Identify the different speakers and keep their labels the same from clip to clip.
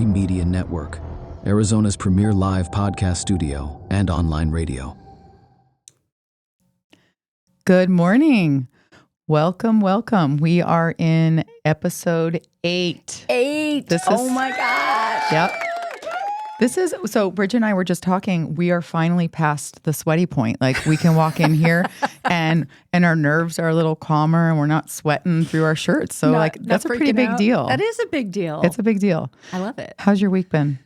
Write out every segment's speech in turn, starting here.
Speaker 1: Media Network, Arizona's premier live podcast studio and online radio.
Speaker 2: Good morning. Welcome. We are in episode 8.
Speaker 3: Oh my gosh.
Speaker 2: Yep. So Bridget and I were just talking, we are finally past the sweaty point. Like we can walk in here and our nerves are a little calmer and we're not sweating through our shirts. So that's a pretty big deal.
Speaker 3: That is a big deal.
Speaker 2: It's a big deal.
Speaker 3: I love it.
Speaker 2: How's your week been?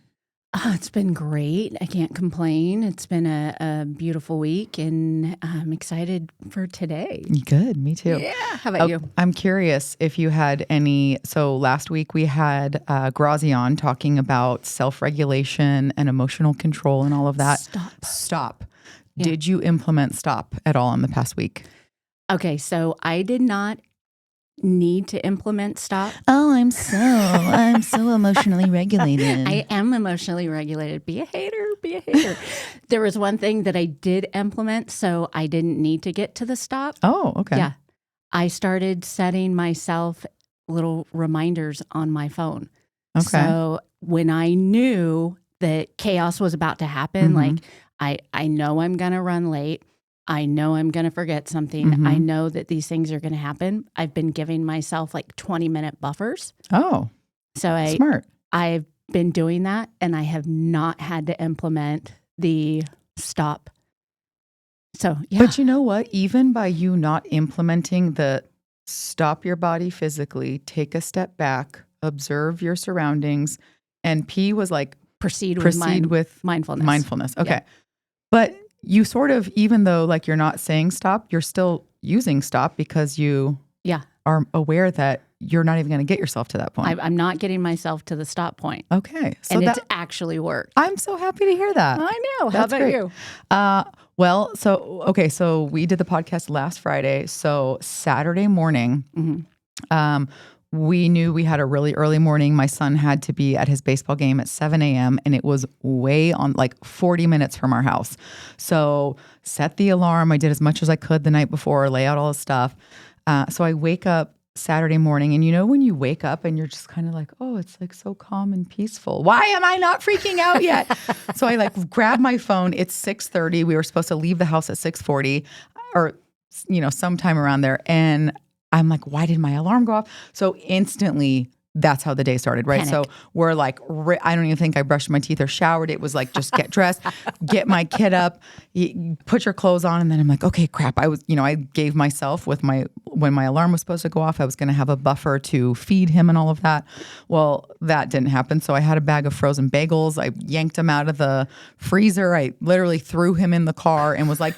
Speaker 3: It's been great. I can't complain. It's been a beautiful week and I'm excited for today.
Speaker 2: Good. Me too.
Speaker 3: Yeah. How about you?
Speaker 2: I'm curious if you had any. So last week we had Grazi on talking about self-regulation and emotional control and all of that. Stop. Yeah. Did you implement stop at all in the past week?
Speaker 3: Okay. So I did not need to implement stop.
Speaker 2: Oh, I'm so emotionally regulated.
Speaker 3: I am emotionally regulated. Be a hater. There was one thing that I did implement, so I didn't need to get to the stop.
Speaker 2: Oh, okay.
Speaker 3: Yeah. I started setting myself little reminders on my phone.
Speaker 2: Okay.
Speaker 3: So when I knew that chaos was about to happen, like I know I'm going to run late. I know I'm going to forget something. I know that these things are going to happen. I've been giving myself like 20-minute buffers.
Speaker 2: Oh,
Speaker 3: so
Speaker 2: smart.
Speaker 3: I've been doing that, and I have not had to implement the stop. So, yeah.
Speaker 2: But you know what? Even by you not implementing the stop your body physically, take a step back, observe your surroundings, and P was like
Speaker 3: proceed with mindfulness.
Speaker 2: Okay.
Speaker 3: Yeah.
Speaker 2: But you sort of, even though like you're not saying stop, you're still using stop because you are aware that you're not even going to get yourself to that point.
Speaker 3: I'm not getting myself to the stop point.
Speaker 2: Okay. So
Speaker 3: and it's actually worked.
Speaker 2: I'm so happy to hear that.
Speaker 3: I know. How about you?
Speaker 2: So we did the podcast last Friday. So Saturday morning, we knew we had a really early morning. My son had to be at his baseball game at 7 a.m. and it was way on like 40 minutes from our house. So set the alarm. I did as much as I could the night before, lay out all the stuff. So I wake up Saturday morning, and you know when you wake up and you're just kind of like, oh, it's like so calm and peaceful. Why am I not freaking out yet? So I like grab my phone. It's 6:30. We were supposed to leave the house at 6:40 or, sometime around there. And I'm like, why did my alarm go off? So instantly, that's how the day started, right?
Speaker 3: Panic.
Speaker 2: So we're like, I don't even think I brushed my teeth or showered. It was like, just get dressed, get my kid up, put your clothes on. And then I'm like, okay, crap. I gave myself when my alarm was supposed to go off, I was going to have a buffer to feed him and all of that. Well, that didn't happen. So I had a bag of frozen bagels. I yanked him out of the freezer. I literally threw him in the car and was like,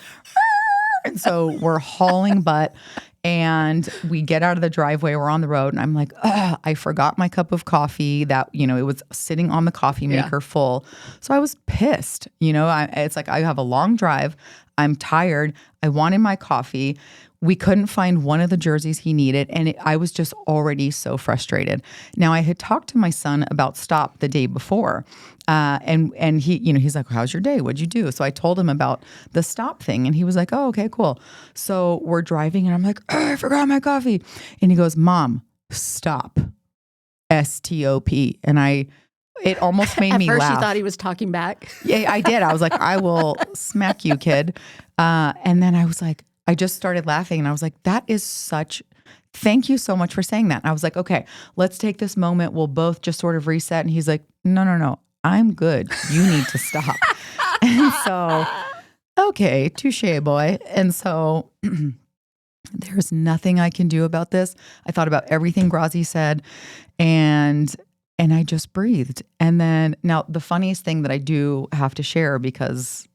Speaker 2: and so we're hauling butt. And we get out of the driveway, we're on the road, and I'm like, I forgot my cup of coffee that, it was sitting on the coffee maker full. So I was pissed, it's like I have a long drive. I'm tired. I wanted my coffee. We couldn't find one of the jerseys he needed, and I was just already so frustrated. Now, I had talked to my son about stop the day before, and he, he's like, how's your day? What'd you do? So I told him about the stop thing, and he was like, oh, okay, cool. So we're driving, and I'm like, I forgot my coffee. And he goes, Mom, stop. S-T-O-P. And it almost made me laugh.
Speaker 3: At first, you thought he was talking back.
Speaker 2: Yeah, I did. I was like, I will smack you, kid. And then I was like, I just started laughing and I was like, thank you so much for saying that. And I was like, okay, let's take this moment. We'll both just sort of reset. And he's like, no, I'm good. You need to stop. And so, okay, touche, boy. And so there's nothing I can do about this. I thought about everything Grazi said and I just breathed. And then now the funniest thing that I do have to share, because,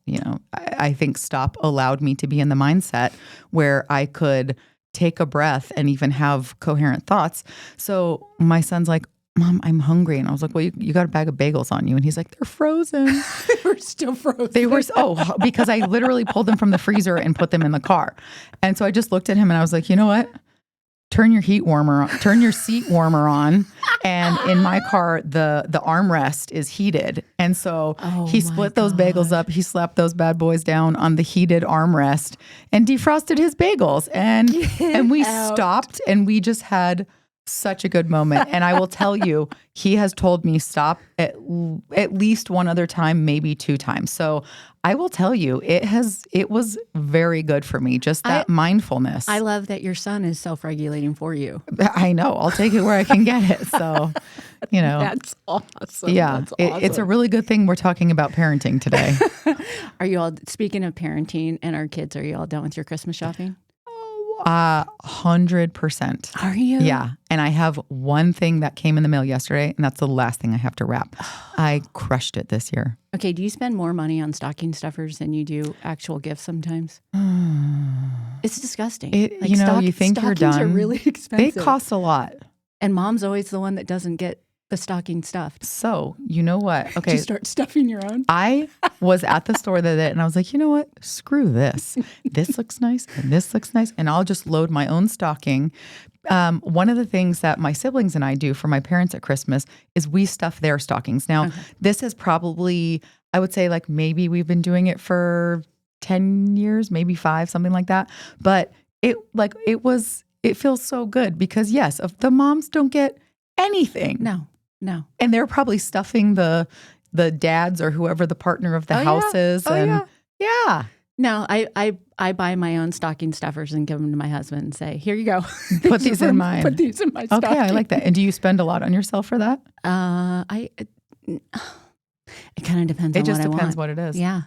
Speaker 2: I think stop allowed me to be in the mindset where I could take a breath and even have coherent thoughts. So my son's like, Mom, I'm hungry. And I was like, well, you got a bag of bagels on you. And he's like, they're frozen.
Speaker 3: They were still frozen.
Speaker 2: They were, because I literally pulled them from the freezer and put them in the car. And so I just looked at him and I was like, you know what? Turn your seat warmer on. And in my car, the armrest is heated. And so he split those bagels up. He slapped those bad boys down on the heated armrest and defrosted his bagels. And we stopped and we just had such a good moment. And I will tell you, he has told me stop at least one other time, maybe 2 times. So I will tell you, it was very good for me, just that mindfulness.
Speaker 3: I love that your son is self-regulating for you.
Speaker 2: I know. I'll take it where I can get it. So,
Speaker 3: That's awesome.
Speaker 2: Yeah,
Speaker 3: That's awesome.
Speaker 2: it's a really good thing we're talking about parenting today.
Speaker 3: Are you all, speaking of parenting and our kids, are you all done with your Christmas shopping?
Speaker 2: 100%.
Speaker 3: Are you?
Speaker 2: Yeah. And I have one thing that came in the mail yesterday, and that's the last thing I have to wrap. I crushed it this year.
Speaker 3: Okay. Do you spend more money on stocking stuffers than you do actual gifts sometimes? It's disgusting.
Speaker 2: You think you're done.
Speaker 3: Stockings are really expensive.
Speaker 2: They cost a lot.
Speaker 3: And mom's always the one that doesn't get the stocking stuffed.
Speaker 2: So, you know what? Okay.
Speaker 3: Did you start stuffing your own?
Speaker 2: I was at the store the other day and I was like, you know what? Screw this. This looks nice and this looks nice. And I'll just load my own stocking. One of the things that my siblings and I do for my parents at Christmas is we stuff their stockings. Now, this is probably, I would say like maybe we've been doing it for 10 years, maybe 5, something like that. But it feels so good because yes, if the moms don't get anything.
Speaker 3: No.
Speaker 2: And they're probably stuffing the dads or whoever the partner of the house is. Yeah.
Speaker 3: No, I buy my own stocking stuffers and give them to my husband and say, here you go.
Speaker 2: Put these in mine.
Speaker 3: Put these in my stocking.
Speaker 2: Okay, I like that. And do you spend a lot on yourself for that?
Speaker 3: It kind of depends on what I want.
Speaker 2: It just depends what it is.
Speaker 3: Yeah.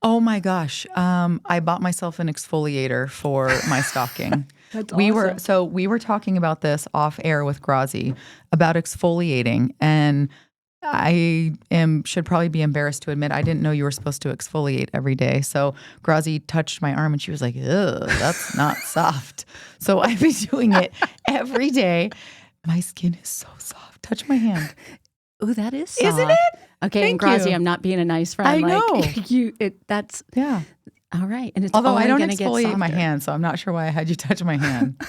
Speaker 2: Oh my gosh. I bought myself an exfoliator for my stocking.
Speaker 3: That's
Speaker 2: we
Speaker 3: awesome.
Speaker 2: we were talking about this off air with Grazi about exfoliating, and I should probably be embarrassed to admit I didn't know you were supposed to exfoliate every day. So Grazi touched my arm and she was like, "Ugh, that's not soft." So I've been doing it every day. My skin is so soft. Touch my hand.
Speaker 3: Oh, that is soft.
Speaker 2: Isn't it?
Speaker 3: Okay,
Speaker 2: Thank
Speaker 3: and Grazi,
Speaker 2: you.
Speaker 3: I'm not being a nice friend.
Speaker 2: I know.
Speaker 3: That's
Speaker 2: Yeah.
Speaker 3: all right. And it's
Speaker 2: Although
Speaker 3: only
Speaker 2: I don't
Speaker 3: gonna get
Speaker 2: exfoliate my
Speaker 3: softer.
Speaker 2: hand, so I'm not sure why I had you touch my hand.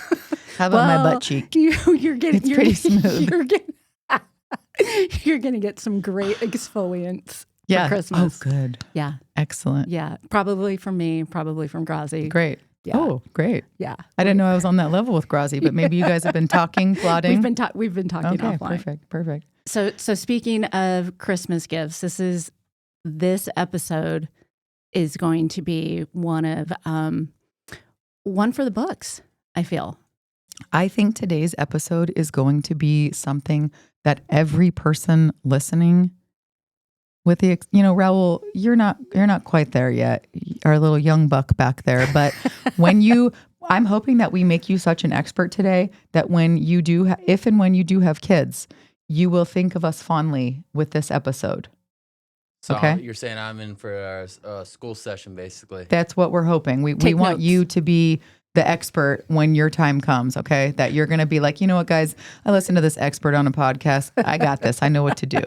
Speaker 2: How about my butt cheek?
Speaker 3: You're getting
Speaker 2: It's pretty smooth.
Speaker 3: You're gonna get some great exfoliants
Speaker 2: Yeah.
Speaker 3: for Christmas.
Speaker 2: Oh, good.
Speaker 3: Yeah.
Speaker 2: Excellent.
Speaker 3: Yeah. Probably from me, probably from Grazi.
Speaker 2: Great.
Speaker 3: Yeah.
Speaker 2: Oh, great.
Speaker 3: Yeah.
Speaker 2: I didn't know I was on that level with Grazi, but maybe you guys have been talking, plotting.
Speaker 3: We've been talking
Speaker 2: Okay,
Speaker 3: offline.
Speaker 2: perfect.
Speaker 3: So speaking of Christmas gifts, this episode is going to be one for the books, I feel.
Speaker 2: I think today's episode is going to be something that every person listening, with the, Raul, you're not quite there yet. Our little young buck back there. But I'm hoping that we make you such an expert today that when you do, if and when you do have kids, you will think of us fondly with this episode.
Speaker 4: So
Speaker 2: Okay.
Speaker 4: you're saying I'm in for our school session, basically.
Speaker 2: That's what we're hoping. We
Speaker 3: Take
Speaker 2: want
Speaker 3: notes.
Speaker 2: you to be the expert when your time comes, okay? That you're going to be like, you know what, guys? I listened to this expert on a podcast. I got this. I know what to do.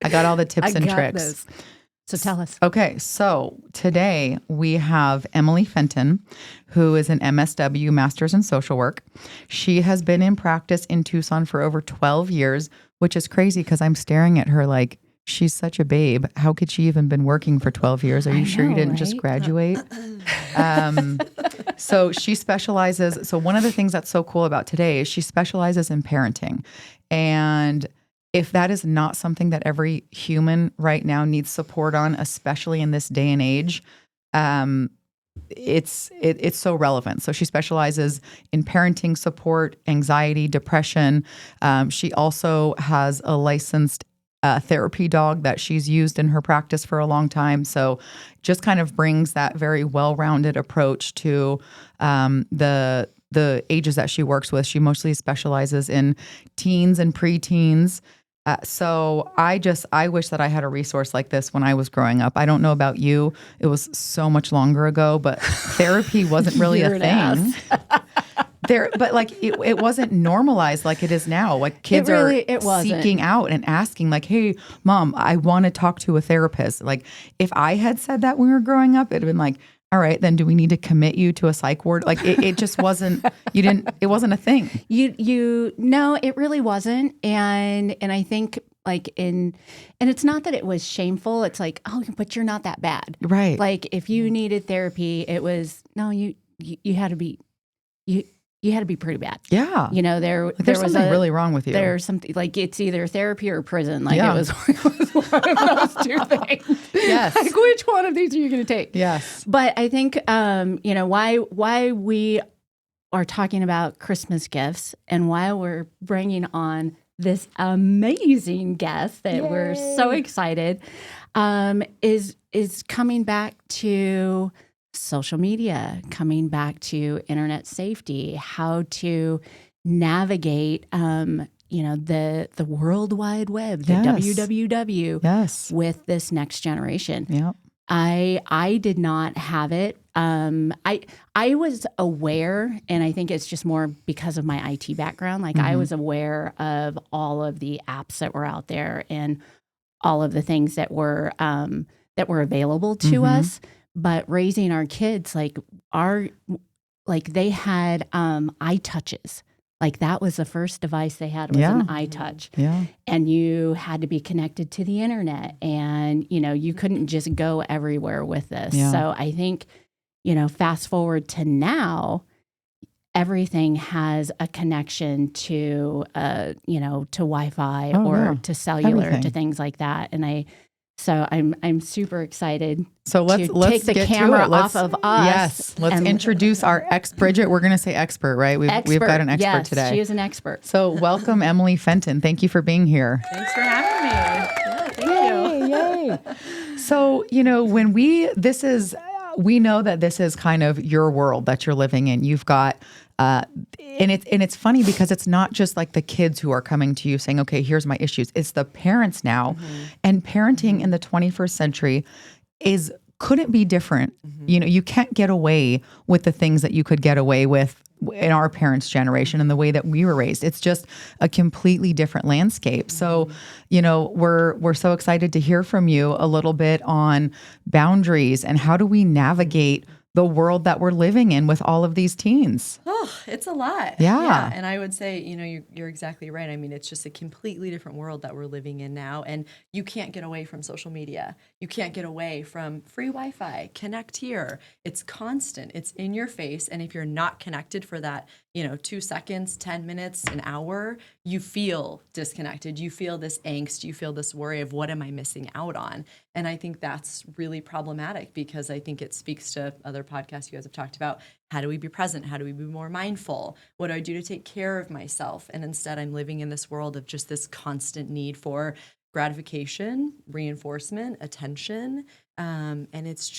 Speaker 2: I got all the tips and tricks.
Speaker 3: This. So tell us.
Speaker 2: Okay, so today we have Emily Fenton, who is an MSW, Master's in Social Work. She has been in practice in Tucson for over 12 years, which is crazy because I'm staring at her like, she's such a babe. How could she even been working for 12 years? Are you sure you didn't just graduate? So she specializes. So one of the things that's so cool about today is she specializes in parenting. And if that is not something that every human right now needs support on, especially in this day and age, it's so relevant. So she specializes in parenting support, anxiety, depression. She also has a licensed therapy dog that she's used in her practice for a long time. So just kind of brings that very well-rounded approach to the ages that she works with. She mostly specializes in teens and preteens. So I wish that I had a resource like this when I was growing up. I don't know about you. It was so much longer ago, but therapy wasn't really a
Speaker 3: You're an
Speaker 2: thing. But like it wasn't normalized like it is now. Like kids
Speaker 3: it wasn't.
Speaker 2: seeking out and asking like, "Hey, mom, I want to talk to a therapist." Like if I had said that when we were growing up, it'd have been like, "All right, then do we need to commit you to a psych ward?" Like it just wasn't. It wasn't a thing.
Speaker 3: No, it really wasn't. And I think and it's not that it was shameful. It's like, oh, but you're not that bad.
Speaker 2: Right.
Speaker 3: Like if you needed therapy, it was, no, you had to be, you had to be pretty bad.
Speaker 2: Yeah.
Speaker 3: You know,
Speaker 2: There's
Speaker 3: there was
Speaker 2: something really wrong with you.
Speaker 3: There's something like it's either therapy or prison. Like
Speaker 2: Yeah.
Speaker 3: it was one of those two things.
Speaker 2: Yes.
Speaker 3: Like which one of these are you going to take?
Speaker 2: Yes.
Speaker 3: But I think, you know, why we are talking about Christmas gifts and why we're bringing on this amazing guest that we're so excited is coming back to social media, coming back to internet safety, how to navigate, you know, the World Wide Web, the WWW, with this next generation.
Speaker 2: Yep.
Speaker 3: I did not have it. I was aware, and I think it's just more because of my IT background. Like I was aware of all of the apps that were out there and all of the things that were available to us. But raising our kids, like they had iTouches. Like that was the first device they had was an iTouch.
Speaker 2: Yeah.
Speaker 3: And you had to be connected to the internet and, you know, you couldn't just go everywhere with this.
Speaker 2: Yeah.
Speaker 3: So I think, you know, fast forward to now, everything has a connection to, you know, to Wi-Fi or to cellular,
Speaker 2: Everything.
Speaker 3: to things like that. And so I'm super excited.
Speaker 2: So let's
Speaker 3: take the
Speaker 2: get
Speaker 3: camera
Speaker 2: to it.
Speaker 3: off of us.
Speaker 2: Yes, let's introduce our Bridget. We're going to say expert, right? We've got an expert
Speaker 3: yes,
Speaker 2: today.
Speaker 3: She is an expert.
Speaker 2: So welcome, Emily Fenton. Thank you for being here.
Speaker 5: Thanks for having me. Yeah, thank you.
Speaker 2: Yay. So, you know, when we know that this is kind of your world that you're living in. You've got, and it's funny because it's not just like the kids who are coming to you saying, okay, here's my issues. It's the parents now. And parenting in the 21st century couldn't be different. You know, you can't get away with the things that you could get away with in our parents' generation and the way that we were raised. It's just a completely different landscape. So, you know, we're so excited to hear from you a little bit on boundaries and how do we navigate the world that we're living in with all of these teens.
Speaker 5: Oh, it's a lot.
Speaker 2: Yeah.
Speaker 5: And I would say, you know, you're exactly right. I mean, it's just a completely different world that we're living in now. And you can't get away from social media. You can't get away from free Wi-Fi, connect here. It's constant. It's in your face. And if you're not connected for that, you know, 2 seconds, 10 minutes, an hour, you feel disconnected. You feel this angst. You feel this worry of what am I missing out on? And I think that's really problematic because I think it speaks to other podcasts you guys have talked about. How do we be present? How do we be more mindful? What do I do to take care of myself? And instead, I'm living in this world of just this constant need for gratification, reinforcement, attention. And it's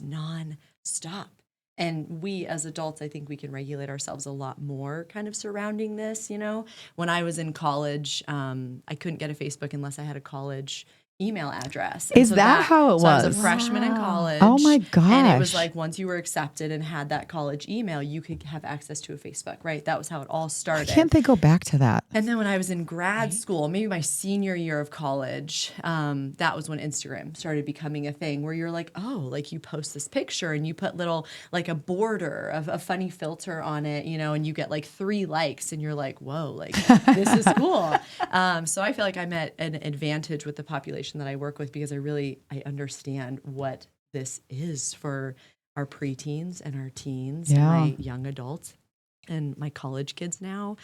Speaker 5: nonstop. And we as adults, I think we can regulate ourselves a lot more kind of surrounding this. You know, when I was in college, I couldn't get a Facebook unless I had a college email address. And
Speaker 2: Is that how it
Speaker 5: so I was
Speaker 2: was?
Speaker 5: a freshman in college.
Speaker 2: Oh my gosh.
Speaker 5: And it was like once you were accepted and had that college email, you could have access to a Facebook, right? That was how it all started.
Speaker 2: Can't they go back to that?
Speaker 5: And then when I was in grad school, maybe my senior year of college, that was when Instagram started becoming a thing where you're like, oh, like you post this picture and you put little, like a border of a funny filter on it, you know, and you get like 3 likes and you're like, whoa, like this is cool. So I feel like I'm at an advantage with the population that I work with because I understand what this is for our preteens and our teens and my young adults and my college kids now,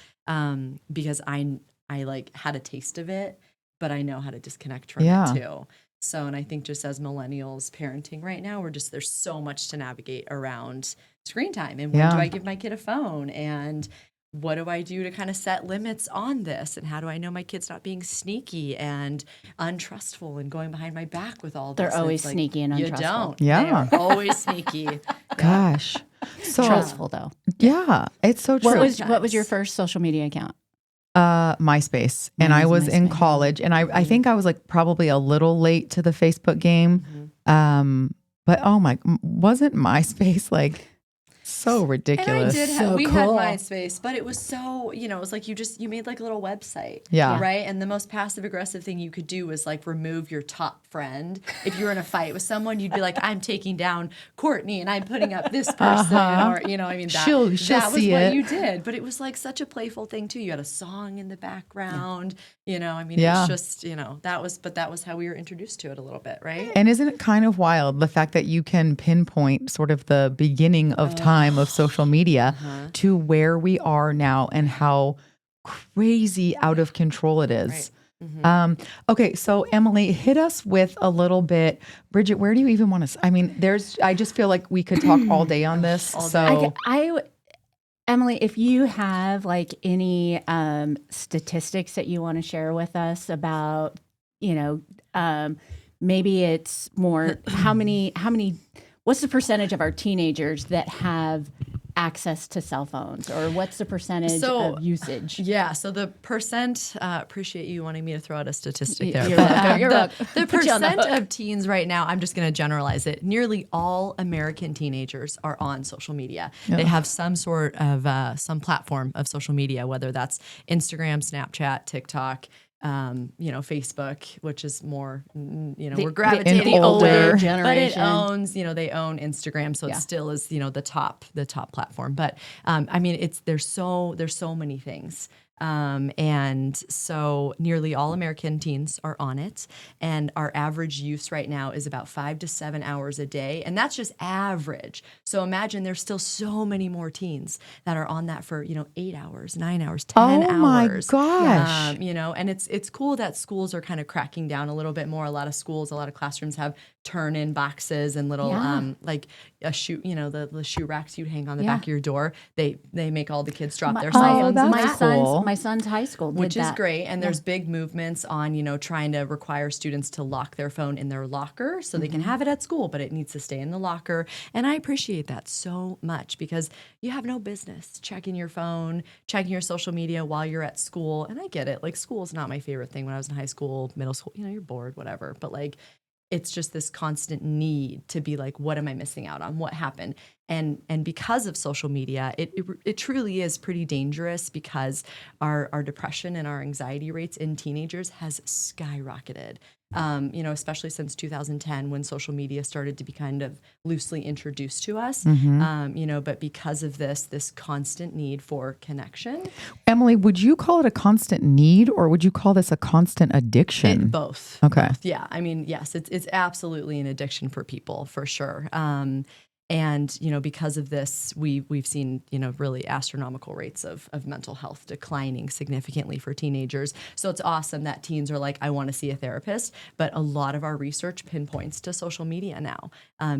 Speaker 5: because I like had a taste of it, but I know how to disconnect from it too. So, and I think just as millennials parenting right now, there's so much to navigate around screen time and when do I give my kid a phone and what do I do to kind of set limits on this? And how do I know my kid's not being sneaky and untrustful and going behind my back with all this?
Speaker 3: They're always
Speaker 5: like,
Speaker 3: sneaky and untrustful.
Speaker 5: You don't.
Speaker 2: Yeah.
Speaker 5: They are always sneaky.
Speaker 2: Gosh. So
Speaker 3: Trustful though.
Speaker 2: yeah, it's so true.
Speaker 3: What was your first social media account?
Speaker 2: MySpace. And I was in
Speaker 3: MySpace.
Speaker 2: college and I think I was like probably a little late to the Facebook game. But wasn't MySpace like so ridiculous?
Speaker 5: And I did
Speaker 3: So
Speaker 5: we
Speaker 3: cool.
Speaker 5: had MySpace, but it was so, you know, it was like you made like a little website.
Speaker 2: Yeah.
Speaker 5: Right? And the most passive aggressive thing you could do was like remove your top friend. If you were in a fight with someone, you'd be like, I'm taking down Courtney and I'm putting up this person or, you know, I mean,
Speaker 2: She'll
Speaker 5: that was
Speaker 2: see
Speaker 5: what
Speaker 2: it.
Speaker 5: you did. But it was like such a playful thing too. You had a song in the background, you know, I mean,
Speaker 2: Yeah.
Speaker 5: it was just, you know, that was how we were introduced to it a little bit, right?
Speaker 2: And isn't it kind of wild the fact that you can pinpoint sort of the beginning of time time of social media to where we are now and how crazy out of control it is. Okay, so Emily, hit us with a little bit. Bridget, where do you even want to? I mean, I just feel like we could talk all day on this. So
Speaker 3: Emily, if you have like any statistics that you want to share with us about, maybe it's more how many, what's the percentage of our teenagers that have access to cell phones, or what's the percentage of usage?
Speaker 5: Yeah, so the percent, appreciate you wanting me to throw out a statistic there.
Speaker 3: You're
Speaker 5: but,
Speaker 3: welcome. You're welcome.
Speaker 5: the
Speaker 3: Put you on the
Speaker 5: percent
Speaker 3: hook.
Speaker 5: of teens right now, I'm just going to generalize it. Nearly all American teenagers are on social media. They have some sort of some platform of social media, whether that's Instagram, Snapchat, TikTok, Facebook, which is more, we're gravitating
Speaker 2: an older
Speaker 5: but
Speaker 3: generation.
Speaker 5: it owns, they own Instagram, so it still is, the top platform. But I mean, there's so many things. And so nearly all American teens are on it. And our average use right now is about 5 to 7 hours a day. And that's just average. So imagine there's still so many more teens that are on that for, 8 hours, 9 hours, 10 hours.
Speaker 2: Oh my gosh.
Speaker 5: And it's cool that schools are kind of cracking down a little bit more. A lot of classrooms have turn-in boxes and little, like a shoe, the shoe racks you'd hang on the back of your door. They make all the kids drop their cell phones in
Speaker 2: that's
Speaker 5: there.
Speaker 2: cool.
Speaker 3: My son's high school did
Speaker 5: Which is
Speaker 3: that.
Speaker 5: great. And there's big movements on, trying to require students to lock their phone in their locker so they can have it at school, but it needs to stay in the locker. And I appreciate that so much because you have no business checking your phone, checking your social media while you're at school. And I get it. Like, school is not my favorite thing when I was in high school, middle school. You're bored, whatever. But like, it's just this constant need to be like, what am I missing out on? What happened? And because of social media, it truly is pretty dangerous because our depression and our anxiety rates in teenagers has skyrocketed. Especially since 2010 when social media started to be kind of loosely introduced to us. But because of this constant need for connection.
Speaker 2: Emily, would you call it a constant need or would you call this a constant addiction?
Speaker 5: Both.
Speaker 2: Okay.
Speaker 5: Both. Yeah. I mean, yes, it's absolutely an addiction for people, for sure. And, because of this, we've seen, really astronomical rates of mental health declining significantly for teenagers. So it's awesome that teens are like, I want to see a therapist. But a lot of our research pinpoints to social media now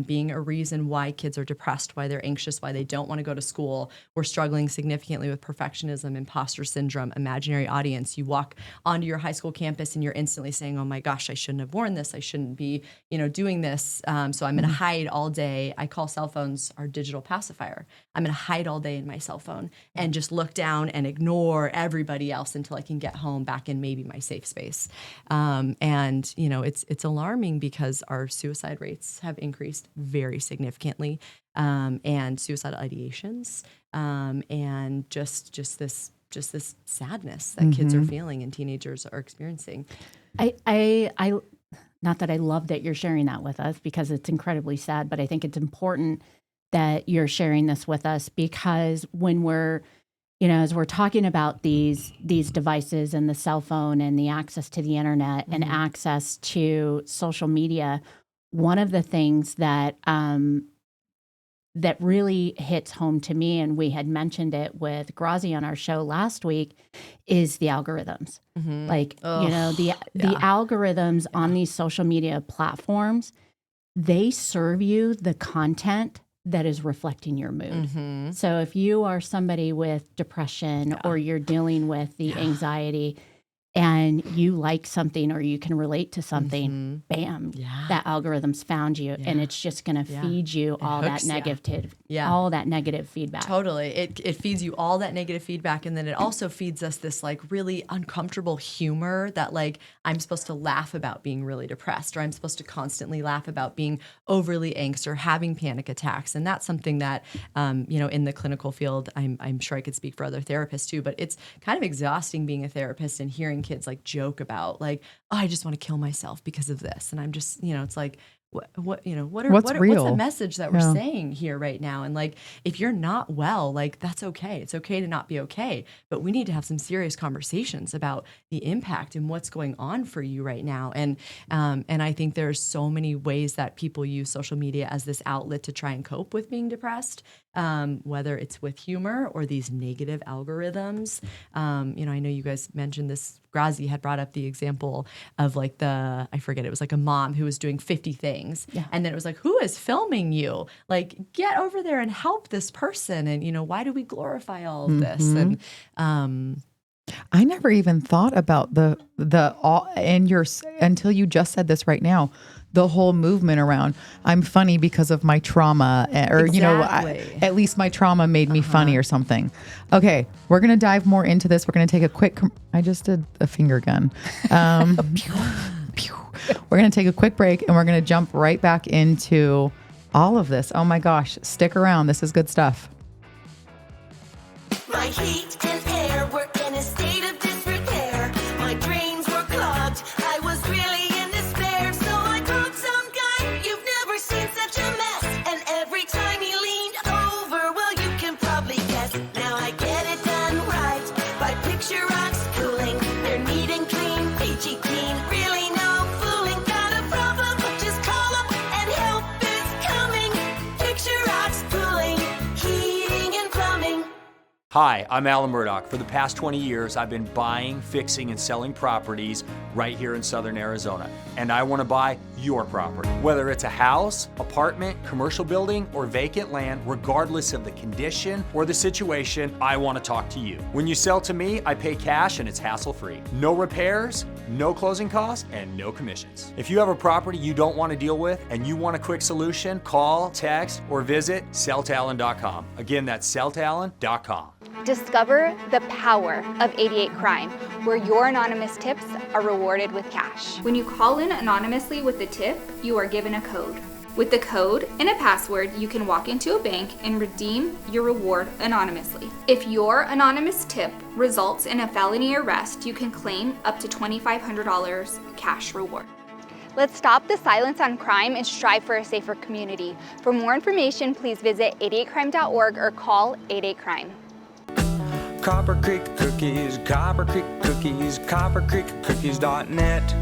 Speaker 5: being a reason why kids are depressed, why they're anxious, why they don't want to go to school. We're struggling significantly with perfectionism, imposter syndrome, imaginary audience. You walk onto your high school campus and you're instantly saying, oh my gosh, I shouldn't have worn this. I shouldn't be, doing this. So I'm going to hide all day. I call cell phones our digital pacifier. I'm going to hide all day in my cell phone and just look down and ignore everybody else until I can get home back in maybe my safe space. It's alarming because our suicide rates have increased very significantly, and suicidal ideations, and just this sadness that kids are feeling and teenagers are experiencing.
Speaker 3: I not that I love that you're sharing that with us because it's incredibly sad, but I think it's important that you're sharing this with us because when we're, as we're talking about these devices and the cell phone and the access to the internet and access to social media, one of the things that that really hits home to me, and we had mentioned it with Grazi on our show last week, is the algorithms. Like, the algorithms on these social media platforms, they serve you the content that is reflecting your mood. So if you are somebody with depression or you're dealing with the anxiety and you like something or you can relate to something, bam, that algorithm's found you and it's just going to feed you all that negative, all that negative feedback.
Speaker 5: Totally. It feeds you all that negative feedback. And then it also feeds us this like really uncomfortable humor that like I'm supposed to laugh about being really depressed, or I'm supposed to constantly laugh about being overly anxious or having panic attacks. And that's something that, in the clinical field, I'm sure I could speak for other therapists too, but it's kind of exhausting being a therapist and hearing kids like joke about like, oh, I just want to kill myself because of this. And I'm just, it's like, what you know,
Speaker 2: What's
Speaker 5: what's
Speaker 2: real?
Speaker 5: the message that we're saying here right now? And like, if you're not well, like that's okay. It's okay to not be okay, but we need to have some serious conversations about the impact and what's going on for you right now. And I think there's so many ways that people use social media as this outlet to try and cope with being depressed. Whether it's with humor or these negative algorithms. You know, I know you guys mentioned this. Grazi had brought up the example of like I forget, it was like a mom who was doing 50 things. Yeah. And then it was like, who is filming you? Like, get over there and help this person. And, you know, why do we glorify all of this? And,
Speaker 2: I never even thought about until you just said this right now. The whole movement around I'm funny because of my trauma, or
Speaker 5: Exactly.
Speaker 2: you know, at least my trauma made me funny or something. Okay, we're gonna dive more into this. We're gonna take a quick. I just did a finger gun. We're gonna take a quick break, and we're gonna jump right back into all of this. Oh my gosh, stick around. This is good stuff.
Speaker 6: My heat and air were in a state of disrepair. My drains were clogged. I was really in despair. So I called some guy. You've never seen such a mess. And every time he leaned over, well, you can probably guess. Now I get it done right by Picture Rocks Cooling. They're neat and clean, peachy keen. Really no fooling. Got a problem? Just call up and help is coming. Picture Rocks Cooling, heating and plumbing.
Speaker 7: Hi, I'm Alan Murdoch. For the past 20 years, I've been buying, fixing, and selling properties right here in Southern Arizona. And I want to buy your property. Whether it's a house, apartment, commercial building, or vacant land, regardless of the condition or the situation, I want to talk to you. When you sell to me, I pay cash and it's hassle-free. No repairs, no closing costs, and no commissions. If you have a property you don't want to deal with and you want a quick solution, call, text, or visit selltalon.com. Again, that's selltalon.com.
Speaker 8: Discover the power of 88 Crime, where your anonymous tips are rewarded with cash. When you call in anonymously with a tip, you are given a code. With the code and a password, you can walk into a bank and redeem your reward anonymously. If your anonymous tip results in a felony arrest, you can claim up to $2,500 cash reward. Let's stop the silence on crime and strive for a safer community. For more information, please visit 88crime.org or call 88crime.
Speaker 9: Copper Creek Cookies, Copper Creek Cookies, coppercreekcookies.net.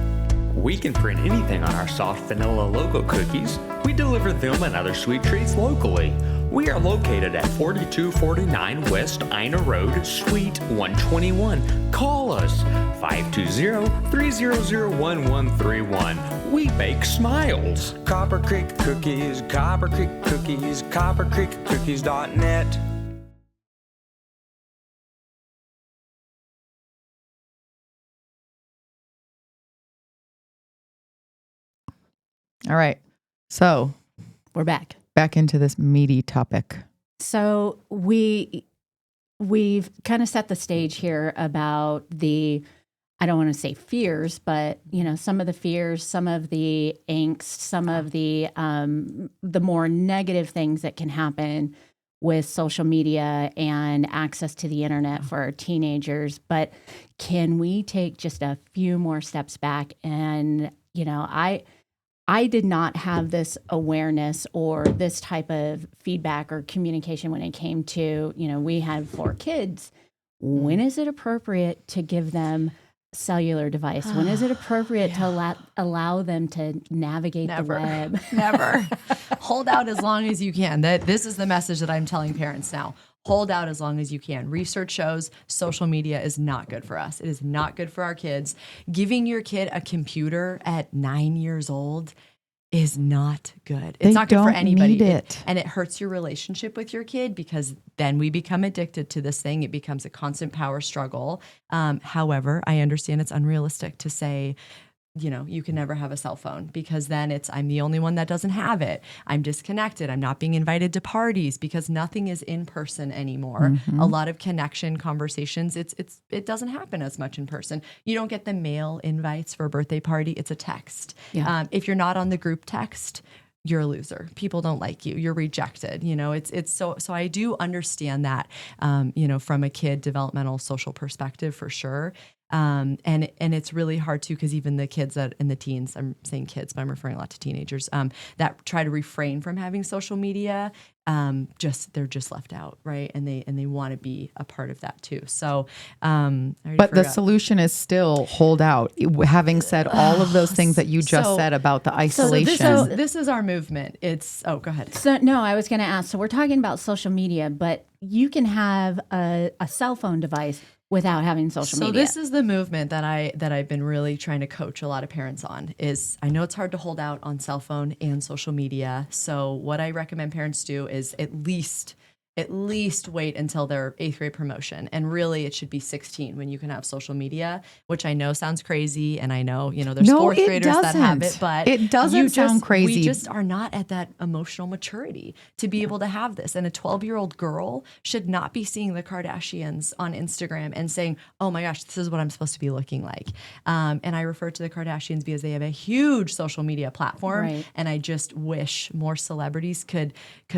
Speaker 10: We can print anything on our soft vanilla logo cookies. We deliver them and other sweet treats locally. We are located at 4249 West Ina Road, Suite 121. Call us 520-300-1131. We bake smiles.
Speaker 9: Copper Creek Cookies, Copper Creek Cookies, coppercreekcookies.net.
Speaker 2: All right, so
Speaker 3: We're back.
Speaker 2: into this meaty topic.
Speaker 3: So we've kind of set the stage here about I don't want to say fears, but you know, some of the fears, some of the angst, some of the more negative things that can happen with social media and access to the internet for our teenagers. But can we take just a few more steps back? And you know, I did not have this awareness or this type of feedback or communication when it came to, you know, we had 4 kids. When is it appropriate to give them a cellular device? When is it appropriate to allow them to navigate the web?
Speaker 5: Never. Hold out as long as you can. This is the message that I'm telling parents now. Hold out as long as you can. Research shows social media is not good for us. It is not good for our kids. Giving your kid a computer at 9 years old is not good. It's not good for anybody.
Speaker 2: Need it.
Speaker 5: And it hurts your relationship with your kid because then we become addicted to this thing. It becomes a constant power struggle. However, I understand it's unrealistic to say, you know, you can never have a cell phone because then I'm the only one that doesn't have it. I'm disconnected. I'm not being invited to parties because nothing is in person anymore. A lot of connection conversations, it doesn't happen as much in person. You don't get the mail invites for a birthday party. It's a text.
Speaker 3: Yeah.
Speaker 5: If you're not on the group text, you're a loser. People don't like you. You're rejected. You know, it's so I do understand that, you know, from a kid developmental social perspective for sure. And it's really hard too, because even the kids and the teens, I'm saying kids, but I'm referring a lot to teenagers, that try to refrain from having social media, they're just left out, right? And they want to be a part of that too. So,
Speaker 2: but the solution is still hold out. Having said all of those things that you just said about the isolation.
Speaker 5: This is our movement. Go ahead.
Speaker 3: So no, I was going to ask. So we're talking about social media, but you can have a cell phone device without having social media.
Speaker 5: So this is the movement that I've been really trying to coach a lot of parents on. Is I know it's hard to hold out on cell phone and social media. So what I recommend parents do is at least wait until their 8th grade promotion. And really it should be 16 when you can have social media, which I know sounds crazy. And I know, there's 4th graders that have it, but
Speaker 2: it doesn't sound crazy.
Speaker 5: We just are not at that emotional maturity to be able to have this. And a 12-year-old girl should not be seeing the Kardashians on Instagram and saying, oh my gosh, this is what I'm supposed to be looking like. And I refer to the Kardashians because they have a huge social media platform.
Speaker 3: Right.
Speaker 5: And I just wish more celebrities could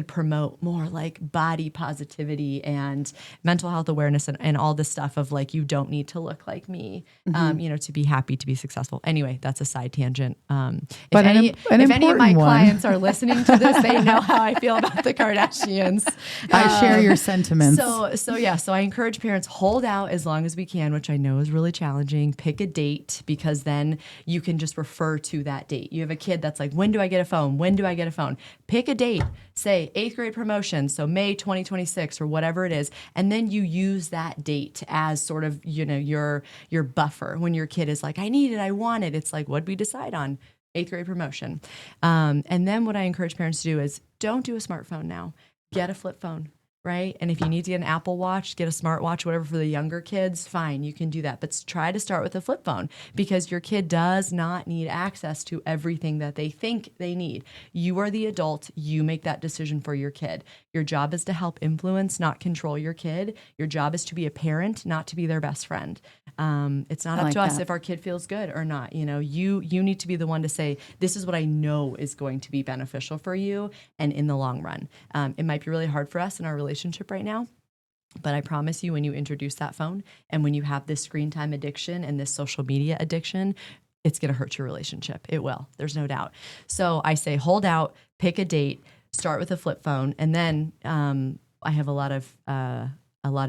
Speaker 5: promote more like body positivity and mental health awareness and all this stuff of like, you don't need to look like me, to be happy, to be successful. Anyway, that's a side tangent. If any of my clients are listening to this, they know how I feel about the Kardashians.
Speaker 2: I share your sentiments.
Speaker 5: So I encourage parents, hold out as long as we can, which I know is really challenging. Pick a date, because then you can just refer to that date. You have a kid that's like, when do I get a phone? When do I get a phone? Pick a date, say 8th grade promotion, so May 2026 or whatever it is, and then you use that date as sort of, your buffer when your kid is like, I need it, I want it. It's like, what'd we decide on? 8th grade promotion. And then what I encourage parents to do is don't do a smartphone now. Get a flip phone. Right? And if you need to get an Apple Watch, get a smartwatch, whatever for the younger kids, fine, you can do that. But try to start with a flip phone, because your kid does not need access to everything that they think they need. You are the adult. You make that decision for your kid. Your job is to help influence, not control your kid. Your job is to be a parent, not to be their best friend. It's not up to us if our kid feels good or not. You need to be the one to say, this is what I know is going to be beneficial for you and in the long run. It might be really hard for us in our relationship right now, but I promise you, when you introduce that phone and when you have this screen time addiction and this social media addiction, it's going to hurt your relationship. It will. There's no doubt. So I say, hold out, pick a date, start with a flip phone, and then I have a lot of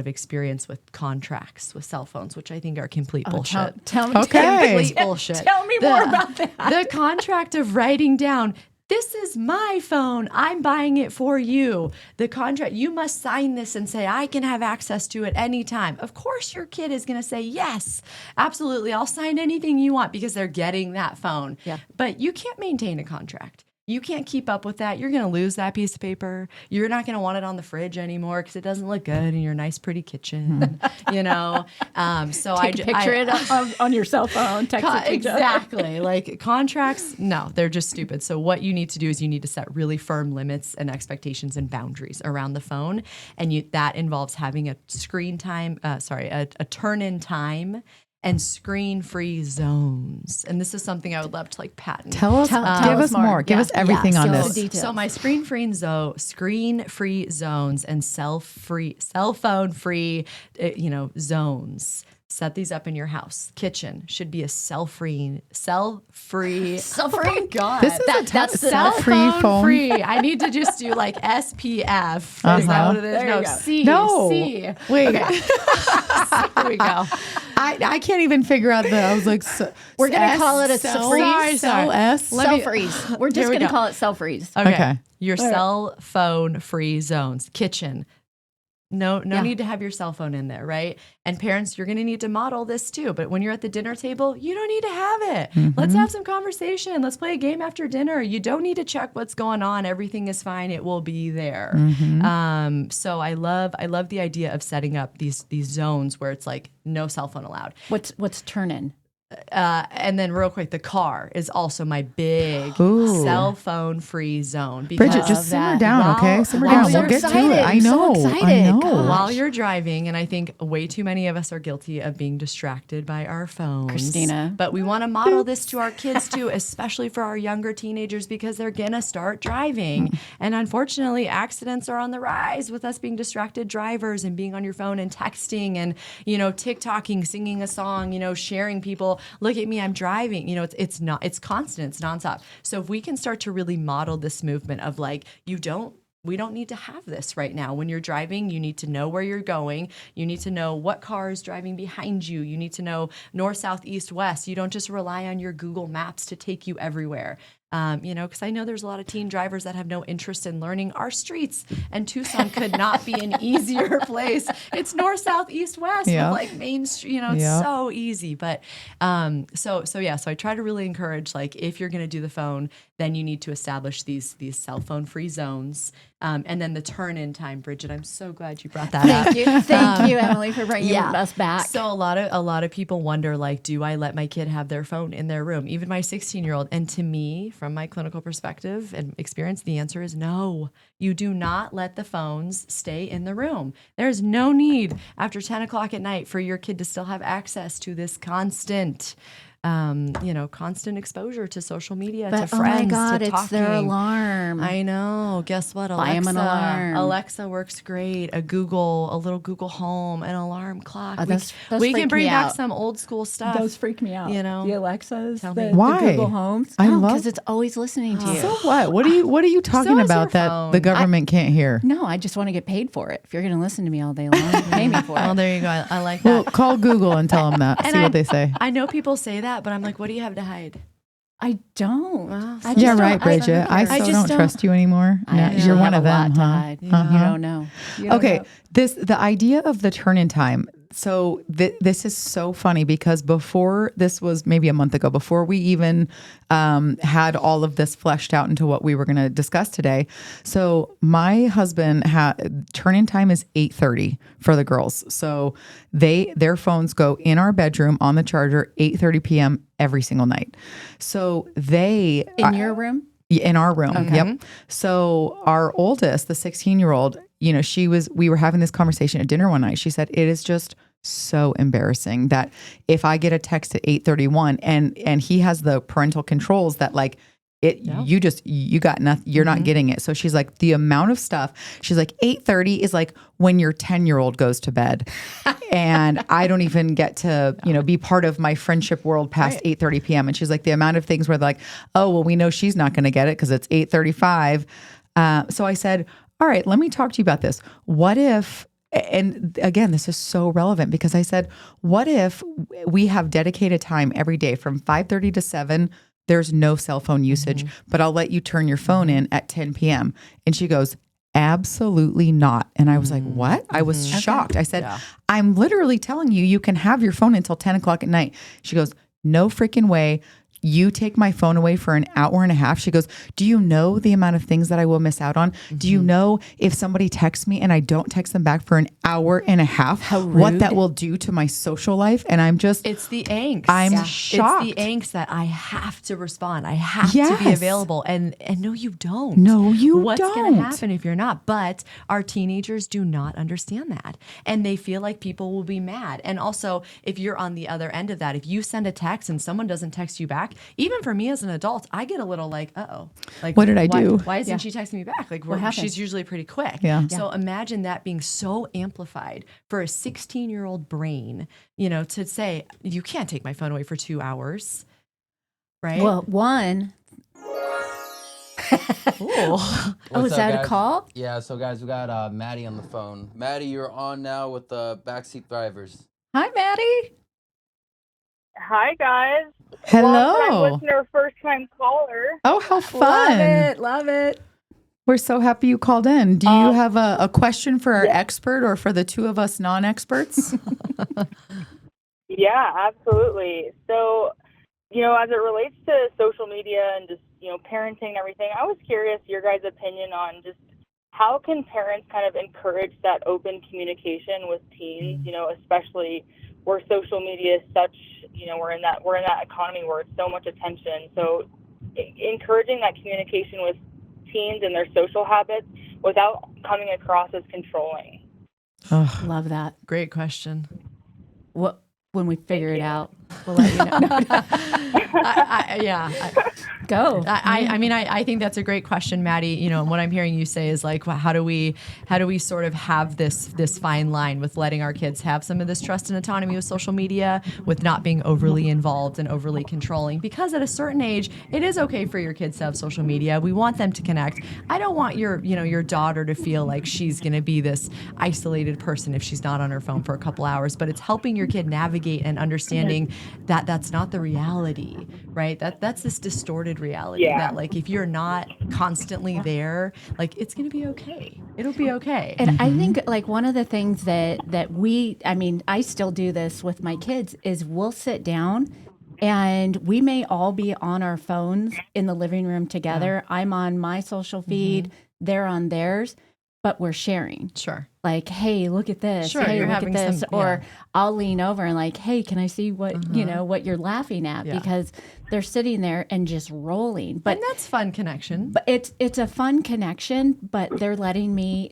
Speaker 5: experience with contracts with cell phones, which I think are complete bullshit.
Speaker 3: Tell me,
Speaker 5: complete bullshit.
Speaker 3: Tell me more about that.
Speaker 5: The contract of writing down, this is my phone, I'm buying it for you. The contract, you must sign this and say, I can have access to it anytime. Of course, your kid is going to say, yes, absolutely, I'll sign anything you want, because they're getting that phone.
Speaker 3: Yeah.
Speaker 5: But you can't maintain a contract. You can't keep up with that. You're going to lose that piece of paper. You're not going to want it on the fridge anymore because it doesn't look good in your nice, pretty kitchen. So
Speaker 3: Take a picture it on your cell phone. Text it to each other.
Speaker 5: Exactly. Like contracts, no, they're just stupid. So what you need to do is you need to set really firm limits and expectations and boundaries around the phone, and that involves having a screen time. A turn-in time. And screen-free zones. And this is something I would love to patent.
Speaker 2: Tell us, give us more. Give us everything on this.
Speaker 5: So my screen-free zones and cell phone-free, zones. Set these up in your house. Kitchen should be a cell-free. Oh my God.
Speaker 2: That's
Speaker 5: cell phone free. I need to just do like SPF. Is that what it is?
Speaker 3: There you
Speaker 2: No.
Speaker 3: go.
Speaker 5: C.
Speaker 2: Wait.
Speaker 5: Okay. Here we go.
Speaker 2: I can't even figure out that. I was like,
Speaker 3: we're going to call it a
Speaker 2: Sorry.
Speaker 3: cell freeze. We're just going to call it cell freeze.
Speaker 5: Okay. Your cell phone free zones. Kitchen. No need to have your cell phone in there, right? And parents, you're going to need to model this too. But when you're at the dinner table, you don't need to have it. Mm-hmm. Let's have some conversation. Let's play a game after dinner. You don't need to check what's going on. Everything is fine. It will be there. Mm-hmm. So I love the idea of setting up these zones where it's like no cell phone allowed.
Speaker 3: What's turn in?
Speaker 5: And then real quick, the car is also my big
Speaker 2: Ooh.
Speaker 5: cell phone free zone.
Speaker 2: Bridget, just simmer down, okay? Simmer
Speaker 5: Wow,
Speaker 2: down.
Speaker 5: so
Speaker 2: We'll get to it.
Speaker 3: excited.
Speaker 2: I
Speaker 3: I'm so
Speaker 2: know.
Speaker 3: excited.
Speaker 2: I know.
Speaker 3: Gosh.
Speaker 5: While you're driving, and I think way too many of us are guilty of being distracted by our phones.
Speaker 3: Christina.
Speaker 5: But we want to model this to our kids too, especially for our younger teenagers, because they're going to start driving. And unfortunately, accidents are on the rise with us being distracted drivers and being on your phone and texting and, TikToking, singing a song, sharing people, look at me, I'm driving. It's constant, it's nonstop. So if we can start to really model this movement of like, we don't need to have this right now. When you're driving, you need to know where you're going. You need to know what car is driving behind you. You need to know north, south, east, west. You don't just rely on your Google Maps to take you everywhere. Because I know there's a lot of teen drivers that have no interest in learning our streets, and Tucson could not be an easier place. It's north, south, east, west, with like Main Street. It's so easy. But so I try to really encourage, like, if you're going to do the phone, then you need to establish these cell phone free zones, and then the turn in time. Bridget, I'm so glad you brought that up.
Speaker 3: Thank you, Emily, for bringing us back.
Speaker 5: So a lot of people wonder, like, do I let my kid have their phone in their room, even my 16-year-old? And to me, from my clinical perspective and experience, the answer is no. You do not let the phones stay in the room. There's no need after 10 o'clock at night for your kid to still have access to this constant exposure to social media, to friends,
Speaker 3: oh my God,
Speaker 5: to
Speaker 3: it's
Speaker 5: talking.
Speaker 3: their alarm.
Speaker 5: I know. Guess what?
Speaker 3: Buy 'em an alarm.
Speaker 5: Alexa works great. A little Google Home, an alarm clock.
Speaker 3: Those
Speaker 5: we can
Speaker 3: freak
Speaker 5: bring
Speaker 3: me
Speaker 5: back
Speaker 3: out.
Speaker 5: some old school stuff.
Speaker 11: Those freak me out. The Alexas,
Speaker 5: Tell
Speaker 11: the,
Speaker 5: me.
Speaker 11: the
Speaker 2: Why?
Speaker 11: Google Homes.
Speaker 2: I love.
Speaker 3: Because it's always listening to you.
Speaker 2: So what? What are you talking
Speaker 5: is
Speaker 2: about
Speaker 5: your
Speaker 2: that
Speaker 5: phone.
Speaker 2: the government can't hear?
Speaker 3: No, I just want to get paid for it. If you're going to listen to me all day long, pay me for
Speaker 5: Oh,
Speaker 3: it.
Speaker 5: there you go. I like that.
Speaker 2: Well, call Google and tell them that. See what they say.
Speaker 5: I know people say that, but I'm like, what do you have to hide?
Speaker 3: I don't.
Speaker 5: Wow.
Speaker 3: I
Speaker 2: Yeah,
Speaker 3: don't-
Speaker 2: right, Bridget. I
Speaker 3: I
Speaker 2: so
Speaker 3: just
Speaker 2: don't trust you anymore.
Speaker 3: I
Speaker 2: Yeah,
Speaker 3: actually
Speaker 2: you're one
Speaker 3: have
Speaker 2: of
Speaker 3: a lot
Speaker 2: them,
Speaker 3: to
Speaker 2: huh?
Speaker 3: hide.
Speaker 2: Uh-huh.
Speaker 3: You don't know.
Speaker 2: Okay, the idea of the turn-in time. So this is so funny because before, this was maybe a month ago, before we even had all of this fleshed out into what we were going to discuss today. So my husband turn-in time is 8:30 for the girls. So their phones go in our bedroom on the charger 8:30 p.m. every single night. So
Speaker 3: In your room?
Speaker 2: in our room. Yep. So our oldest, the 16-year-old, we were having this conversation at dinner one night. She said, it is just so embarrassing that if I get a text at 8:31 and he has the parental controls that like you got nothing, you're not getting it. So she's like, the amount of stuff, she's like 8:30 is like when your 10-year-old goes to bed. And I don't even get to, be part of my friendship world past 8:30 p.m. And she's like, the amount of things where they're like, oh, well, we know she's not going to get it because it's 8:35. So I said, all right, let me talk to you about this. What if, and again, this is so relevant because I said, what if we have dedicated time every day from 5:30 to 7, there's no cell phone usage, but I'll let you turn your phone in at 10 p.m. And she goes, absolutely not. And I was like, what? I was shocked. I said, I'm literally telling you, you can have your phone until 10 o'clock at night. She goes, no freaking way. You take my phone away for an hour and a half. She goes, do you know the amount of things that I will miss out on? Do you know if somebody texts me and I don't text them back for an hour and a half, what that will do to my social life? And I'm just,
Speaker 5: it's the angst.
Speaker 2: I'm shocked.
Speaker 5: It's the angst that I have to respond. I have to be available. And no, you don't.
Speaker 2: No, you
Speaker 5: What's
Speaker 2: don't.
Speaker 5: going to happen if you're not? But our teenagers do not understand that. And they feel like people will be mad. And also, if you're on the other end of that, if you send a text and someone doesn't text you back, even for me as an adult, I get a little like, uh-oh. Like,
Speaker 2: what did I do?
Speaker 5: Why isn't she texting me back? Like, she's usually pretty quick.
Speaker 2: Yeah.
Speaker 5: So imagine that being so amplified for a 16-year-old brain, to say, you can't take my phone away for 2 hours, right?
Speaker 3: Well, one.
Speaker 4: What's
Speaker 3: is
Speaker 4: up,
Speaker 3: that
Speaker 4: guys?
Speaker 3: a call?
Speaker 4: Yeah, so guys, we got Maddie on the phone. Maddie, you're on now with the backseat drivers.
Speaker 3: Hi, Maddie.
Speaker 12: Hi, guys.
Speaker 2: Hello.
Speaker 12: Long-time listener, first-time caller.
Speaker 2: Oh, how fun.
Speaker 11: Love it.
Speaker 2: We're so happy you called in. Do you have a question for our expert or for the two of us non-experts?
Speaker 12: Yeah, absolutely. So, as it relates to social media and just, parenting and everything, I was curious your guys' opinion on just how can parents kind of encourage that open communication with teens, especially where social media is such, we're in that economy where it's so much attention. So encouraging that communication with teens and their social habits without coming across as controlling.
Speaker 2: Oh,
Speaker 3: Love that.
Speaker 5: Great question.
Speaker 3: When we figure it out, we'll let you know. Go.
Speaker 5: I think that's a great question, Maddie. And what I'm hearing you say is like, well, how do we sort of have this fine line with letting our kids have some of this trust and autonomy with social media, with not being overly involved and overly controlling? Because at a certain age, it is okay for your kids to have social media. We want them to connect. I don't want your daughter to feel like she's going to be this isolated person if she's not on her phone for a couple hours. But it's helping your kid navigate and understanding that that's not the reality, right? That's this distorted reality that like if you're not constantly there, like it's going to be okay. It'll be okay.
Speaker 3: And I think like one of the things that I still do this with my kids is we'll sit down and we may all be on our phones in the living room together. I'm on my social feed, they're on theirs, but we're sharing.
Speaker 5: Sure.
Speaker 3: Like, hey, look at this.
Speaker 5: Sure,
Speaker 3: hey,
Speaker 5: you're
Speaker 3: look
Speaker 5: having
Speaker 3: at this.
Speaker 5: some-
Speaker 3: Or I'll lean over and like, hey, can I see what what you're laughing at?
Speaker 5: Yeah.
Speaker 3: Because they're sitting there and just rolling. But
Speaker 5: and that's fun connection.
Speaker 3: But it's a fun connection, but they're letting me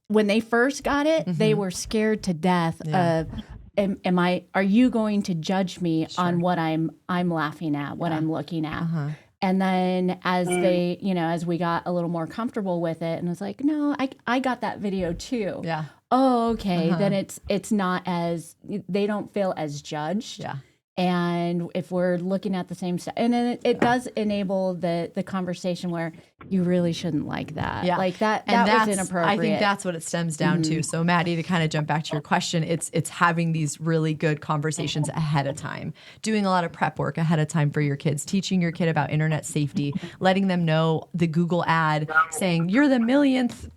Speaker 3: when they first got it, they were scared to death of are you going to judge me on what I'm laughing at, what I'm looking at? And then as they, as we got a little more comfortable with it and was like, no, I got that video too.
Speaker 5: Yeah.
Speaker 3: Oh, okay. Then it's not as, they don't feel as judged.
Speaker 5: Yeah.
Speaker 3: And if we're looking at the same stuff, and then it does enable the conversation where you really shouldn't like that.
Speaker 5: Yeah.
Speaker 3: Like that
Speaker 5: And
Speaker 3: was
Speaker 5: that's,
Speaker 3: inappropriate.
Speaker 5: I think that's what it stems down to. So Maddie, to kind of jump back to your question, it's having these really good conversations ahead of time, doing a lot of prep work ahead of time for your kids, teaching your kid about internet safety, letting them know the Google ad saying you're the millionth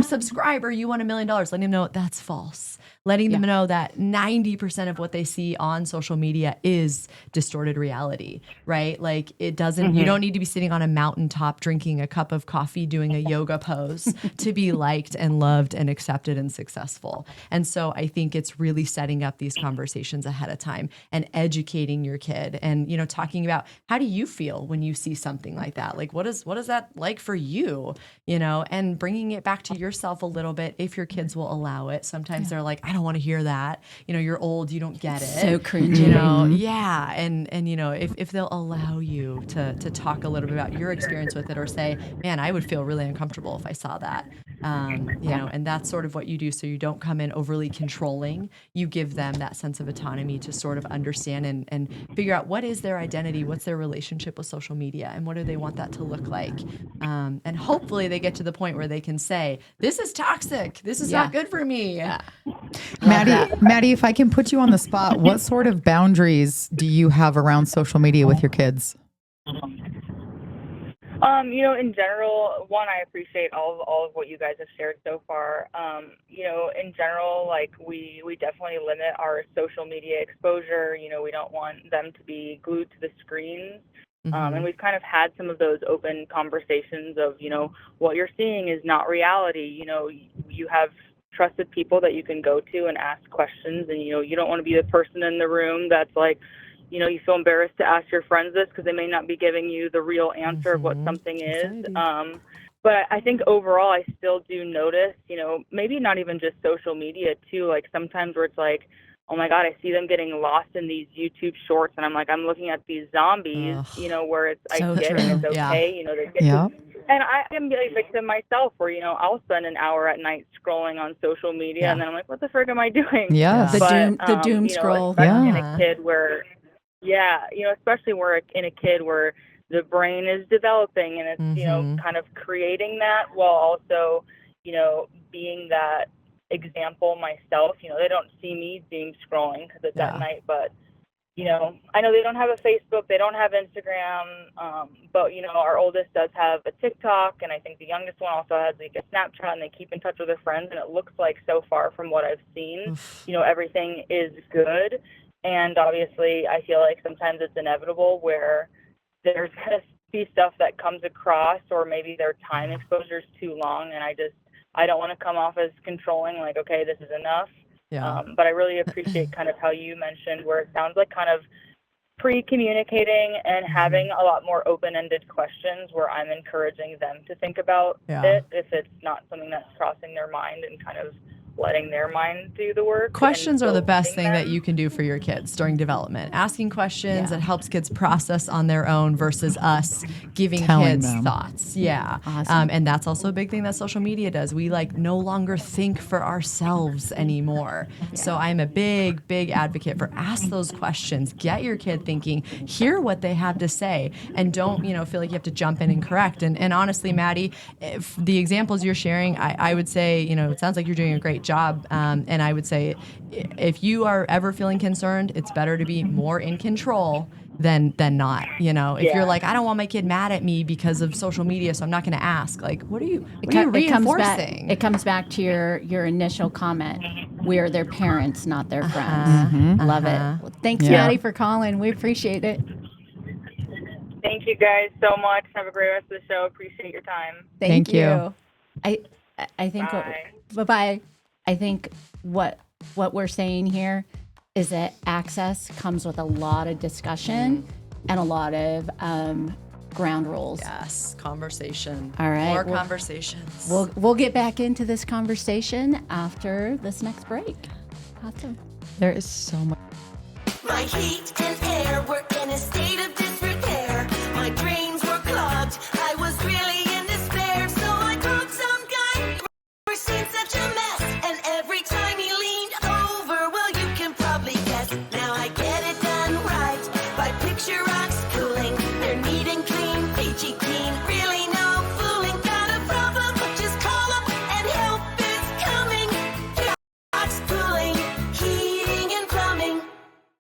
Speaker 5: subscriber, you won $1 million, letting them know that's false. Letting them know that 90% of what they see on social media is distorted reality, right? Like it doesn't, you don't need to be sitting on a mountaintop drinking a cup of coffee, doing a yoga pose to be liked and loved and accepted and successful. And so I think it's really setting up these conversations ahead of time and educating your kid and, talking about how do you feel when you see something like that? Like what is that like for you, and bringing it back to yourself a little bit if your kids will allow it. Sometimes they're like, I don't want to hear that. You're old, you don't get it.
Speaker 3: So cringy.
Speaker 5: Yeah. And if they'll allow you to talk a little bit about your experience with it or say, man, I would feel really uncomfortable if I saw that. And that's sort of what you do. So you don't come in overly controlling. You give them that sense of autonomy to sort of understand and figure out what is their identity, what's their relationship with social media, and what do they want that to look like. And hopefully they get to the point where they can say, this is toxic. This is not good for me. Yeah.
Speaker 2: Maddie, if I can put you on the spot, what sort of boundaries do you have around social media with your kids?
Speaker 12: In general, I appreciate all of what you guys have shared so far. In general, like we definitely limit our social media exposure. We don't want them to be glued to the screens. And we've kind of had some of those open conversations of, what you're seeing is not reality. You have trusted people that you can go to and ask questions, and, you don't want to be the person in the room that's like, you feel embarrassed to ask your friends this because they may not be giving you the real answer of what something is. But I think overall, I still do notice, maybe not even just social media too, like sometimes where it's like, oh my God, I see them getting lost in these YouTube shorts, and I'm like, I'm looking at these zombies, where it's, I get it, it's okay, they get and I can be a victim myself where, I'll spend an hour at night scrolling on social media, and then I'm like, what the frick am I doing?
Speaker 3: The doom scroll.
Speaker 12: Especially in a kid where, especially in a kid where the brain is developing and it's, kind of creating that while also, being that example myself. They don't see me doom scrolling because it's at night, but I know they don't have a Facebook, they don't have Instagram, but our oldest does have a TikTok, and I think the youngest one also has like a Snapchat, and they keep in touch with their friends, and it looks like so far from what I've seen, everything is good. And obviously I feel like sometimes it's inevitable where there's going to be stuff that comes across, or maybe their time exposure is too long, and I don't want to come off as controlling, like, okay, this is enough.
Speaker 2: Yeah.
Speaker 12: But I really appreciate kind of how you mentioned where it sounds like kind of pre-communicating and having a lot more open-ended questions where I'm encouraging them to think about it if it's not something that's crossing their mind, and kind of letting their mind do the work.
Speaker 5: Questions are the best thing that you can do for your kids during development. Asking questions that helps kids process on their own versus us giving
Speaker 2: Telling
Speaker 5: kids
Speaker 2: them.
Speaker 5: thoughts. Yeah.
Speaker 3: Awesome.
Speaker 5: And that's also a big thing that social media does. We like no longer think for ourselves anymore. So I'm a big advocate for ask those questions. Get your kid thinking, hear what they have to say, and don't, feel like you have to jump in and correct. And honestly, Maddie, if the examples you're sharing, I would say, it sounds like you're doing a great job. And I would say if you are ever feeling concerned, it's better to be more in control than not. If you're like, I don't want my kid mad at me because of social media, so I'm not going to ask. Like, what are you reinforcing?
Speaker 3: It comes back to your initial comment. We're their parents, not their friends. Love it. Well, thanks, Maddie, for calling. We appreciate it.
Speaker 12: Thank you guys so much. Have a great rest of the show. Appreciate your time.
Speaker 3: Thank you. I think
Speaker 12: Bye.
Speaker 3: bye. I think what we're saying here is that access comes with a lot of discussion and a lot of ground rules.
Speaker 5: Yes, conversation.
Speaker 3: All right,
Speaker 5: More conversations.
Speaker 3: We'll get back into this conversation after this next break. Awesome.
Speaker 2: There is so much.
Speaker 6: My heat and air were in a state of disrepair. My drains were clogged. I was really in despair. So I called some guy. Never seen such a mess. And every time he leaned over, well, you can probably guess. Now I get it done right by picture rocks cooling. They're neat and clean, peachy keen. Really no fooling. Got a problem? Just call up and help is coming. Rocks cooling, heating and plumbing.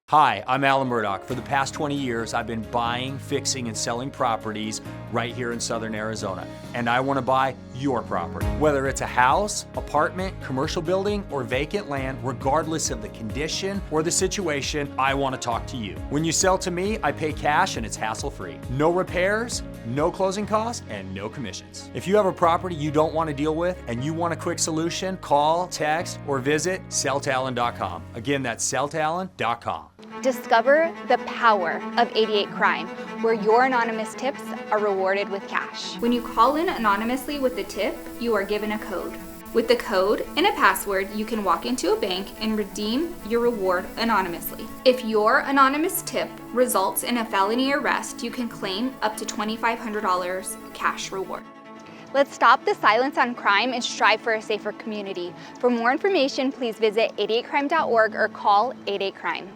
Speaker 7: Hi, I'm Alan Murdoch. For the past 20 years, I've been buying, fixing, and selling properties right here in Southern Arizona. And I want to buy your property. Whether it's a house, apartment, commercial building, or vacant land, regardless of the condition or the situation, I want to talk to you. When you sell to me, I pay cash and it's hassle-free. No repairs, no closing costs, and no commissions. If you have a property you don't want to deal with and you want a quick solution, call, text, or visit selltalon.com. Again, that's selltalon.com.
Speaker 8: Discover the power of 88 Crime, where your anonymous tips are rewarded with cash. When you call in anonymously with the tip, you are given a code. With the code and a password, you can walk into a bank and redeem your reward anonymously. If your anonymous tip results in a felony arrest, you can claim up to $2,500 cash reward. Let's stop the silence on crime and strive for a safer community. For more information, please visit 88crime.org or call 88crime.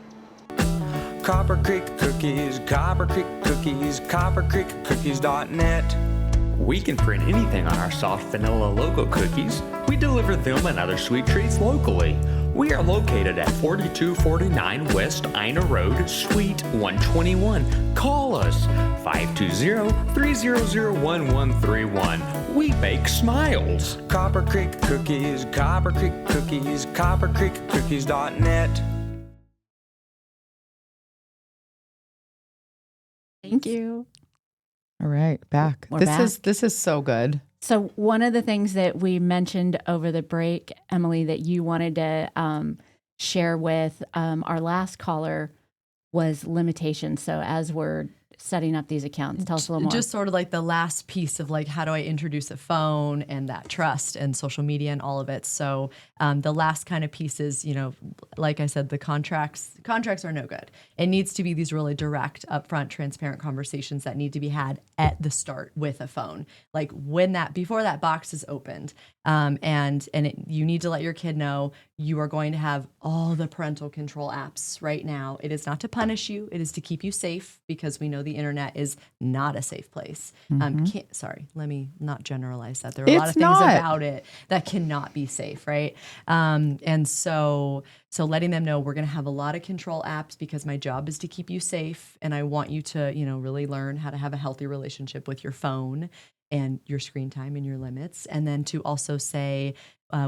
Speaker 9: Copper Creek Cookies, Copper Creek Cookies, coppercreekcookies.net.
Speaker 10: We can print anything on our soft vanilla logo cookies. We deliver them and other sweet treats locally. We are located at 4249 West Ina Road, Suite 121. Call us 520-300-1131. We bake smiles.
Speaker 9: Copper Creek Cookies, Copper Creek Cookies, coppercreekcookies.net.
Speaker 3: Thank you.
Speaker 2: All right, back.
Speaker 3: We're back.
Speaker 2: This is so good.
Speaker 3: So one of the things that we mentioned over the break, Emily, that you wanted to share with our last caller was limitations. So as we're setting up these accounts, tell us a little more.
Speaker 5: Just sort of like the last piece of like, how do I introduce a phone and that trust and social media and all of it. So the last kind of piece is, like I said, the contracts are no good. It needs to be these really direct, upfront, transparent conversations that need to be had at the start with a phone. Like before that box is opened. You need to let your kid know you are going to have all the parental control apps right now. It is not to punish you. It is to keep you safe, because we know the internet is not a safe place. Sorry, let me not generalize that. There are a lot of things about it that cannot be safe, right? And so letting them know we're going to have a lot of control apps because my job is to keep you safe, and I want you to, really learn how to have a healthy relationship with your phone. and your screen time and your limits. And then to also say,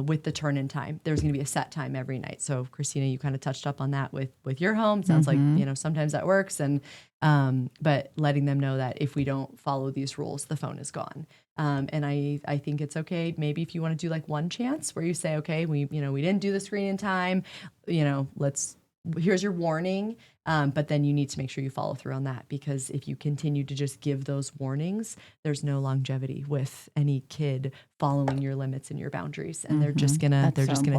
Speaker 5: with the turn-in time, there's going to be a set time every night. So Christina, you kind of touched up on that with your home. Sounds like, sometimes that works. And, but letting them know that if we don't follow these rules, the phone is gone. And I think it's okay. Maybe if you want to do like one chance where you say, okay, we didn't do the screen in time, here's your warning. But then you need to make sure you follow through on that, because if you continue to just give those warnings, there's no longevity with any kid following your limits and your boundaries, and they're just gonna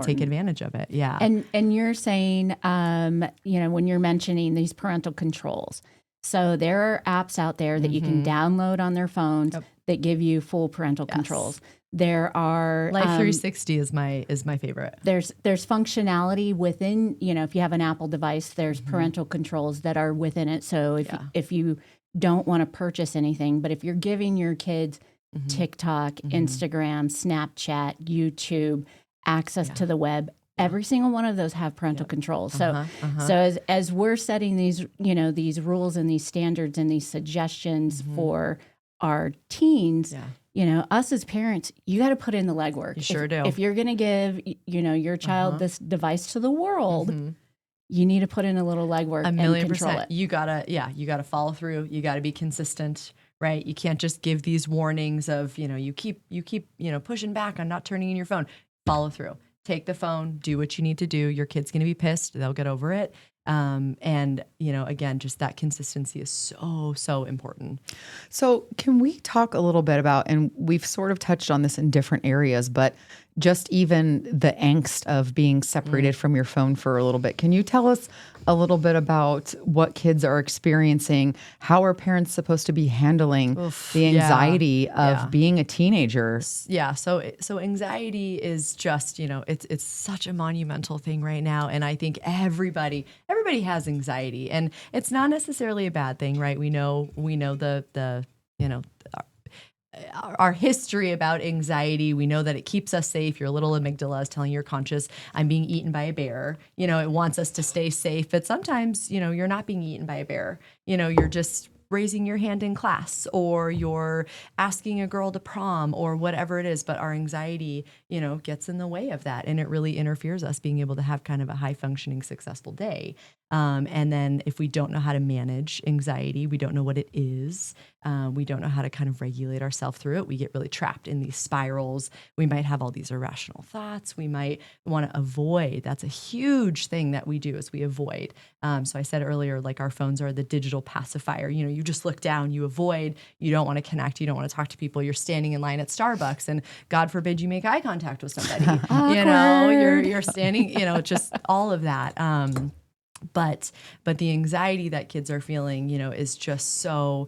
Speaker 5: take advantage of it. Yeah.
Speaker 3: And you're saying, when you're mentioning these parental controls, so there are apps out there that you can download on their phones that give you full parental controls. There are
Speaker 5: Life 360 is my favorite.
Speaker 3: There's functionality within, if you have an Apple device, there's parental controls that are within it. So if you don't want to purchase anything, but if you're giving your kids TikTok, Instagram, Snapchat, YouTube, access to the web, every single one of those have parental controls. So as we're setting these, these rules and these standards and these suggestions for our teens, us as parents, you got to put in the legwork.
Speaker 5: You sure do.
Speaker 3: If you're going to give, your child this device to the world, you need to put in a little legwork and control it.
Speaker 5: You gotta follow through. You got to be consistent, right? You can't just give these warnings of, you keep pushing back on not turning in your phone. Follow through. Take the phone, do what you need to do. Your kid's going to be pissed. They'll get over it. And, again, just that consistency is so important.
Speaker 2: So can we talk a little bit about, and we've sort of touched on this in different areas, but just even the angst of being separated from your phone for a little bit. Can you tell us a little bit about what kids are experiencing? How are parents supposed to be handling the anxiety of being a teenager?
Speaker 5: Yeah. So anxiety is just, it's such a monumental thing right now. And I think everybody has anxiety, and it's not necessarily a bad thing, right? We know our history about anxiety. We know that it keeps us safe. Your little amygdala is telling your conscious, I'm being eaten by a bear. It wants us to stay safe. But sometimes, you're not being eaten by a bear. You're just raising your hand in class, or you're asking a girl to prom, or whatever it is. But our anxiety, gets in the way of that. And it really interferes us being able to have kind of a high functioning, successful day. And then if we don't know how to manage anxiety, we don't know what it is. We don't know how to kind of regulate ourselves through it. We get really trapped in these spirals. We might have all these irrational thoughts. We might want to avoid. That's a huge thing that we do, is we avoid. So I said earlier, like, our phones are the digital pacifier. You just look down, you avoid, you don't want to connect, you don't want to talk to people. You're standing in line at Starbucks, and God forbid you make eye contact with somebody. You're standing, just all of that. But the anxiety that kids are feeling, is just so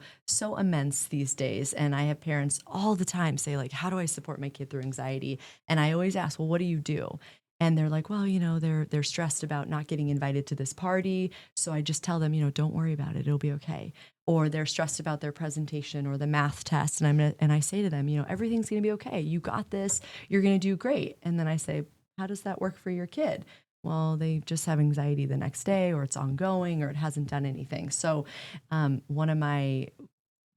Speaker 5: immense these days. And I have parents all the time say, like, how do I support my kid through anxiety? And I always ask, well, what do you do? And they're like, well, they're stressed about not getting invited to this party. So I just tell them, don't worry about it. It'll be okay. Or they're stressed about their presentation or the math test. And I say to them, everything's going to be okay. You got this. You're going to do great. And then I say, how does that work for your kid? Well, they just have anxiety the next day, or it's ongoing, or it hasn't done anything. So one of my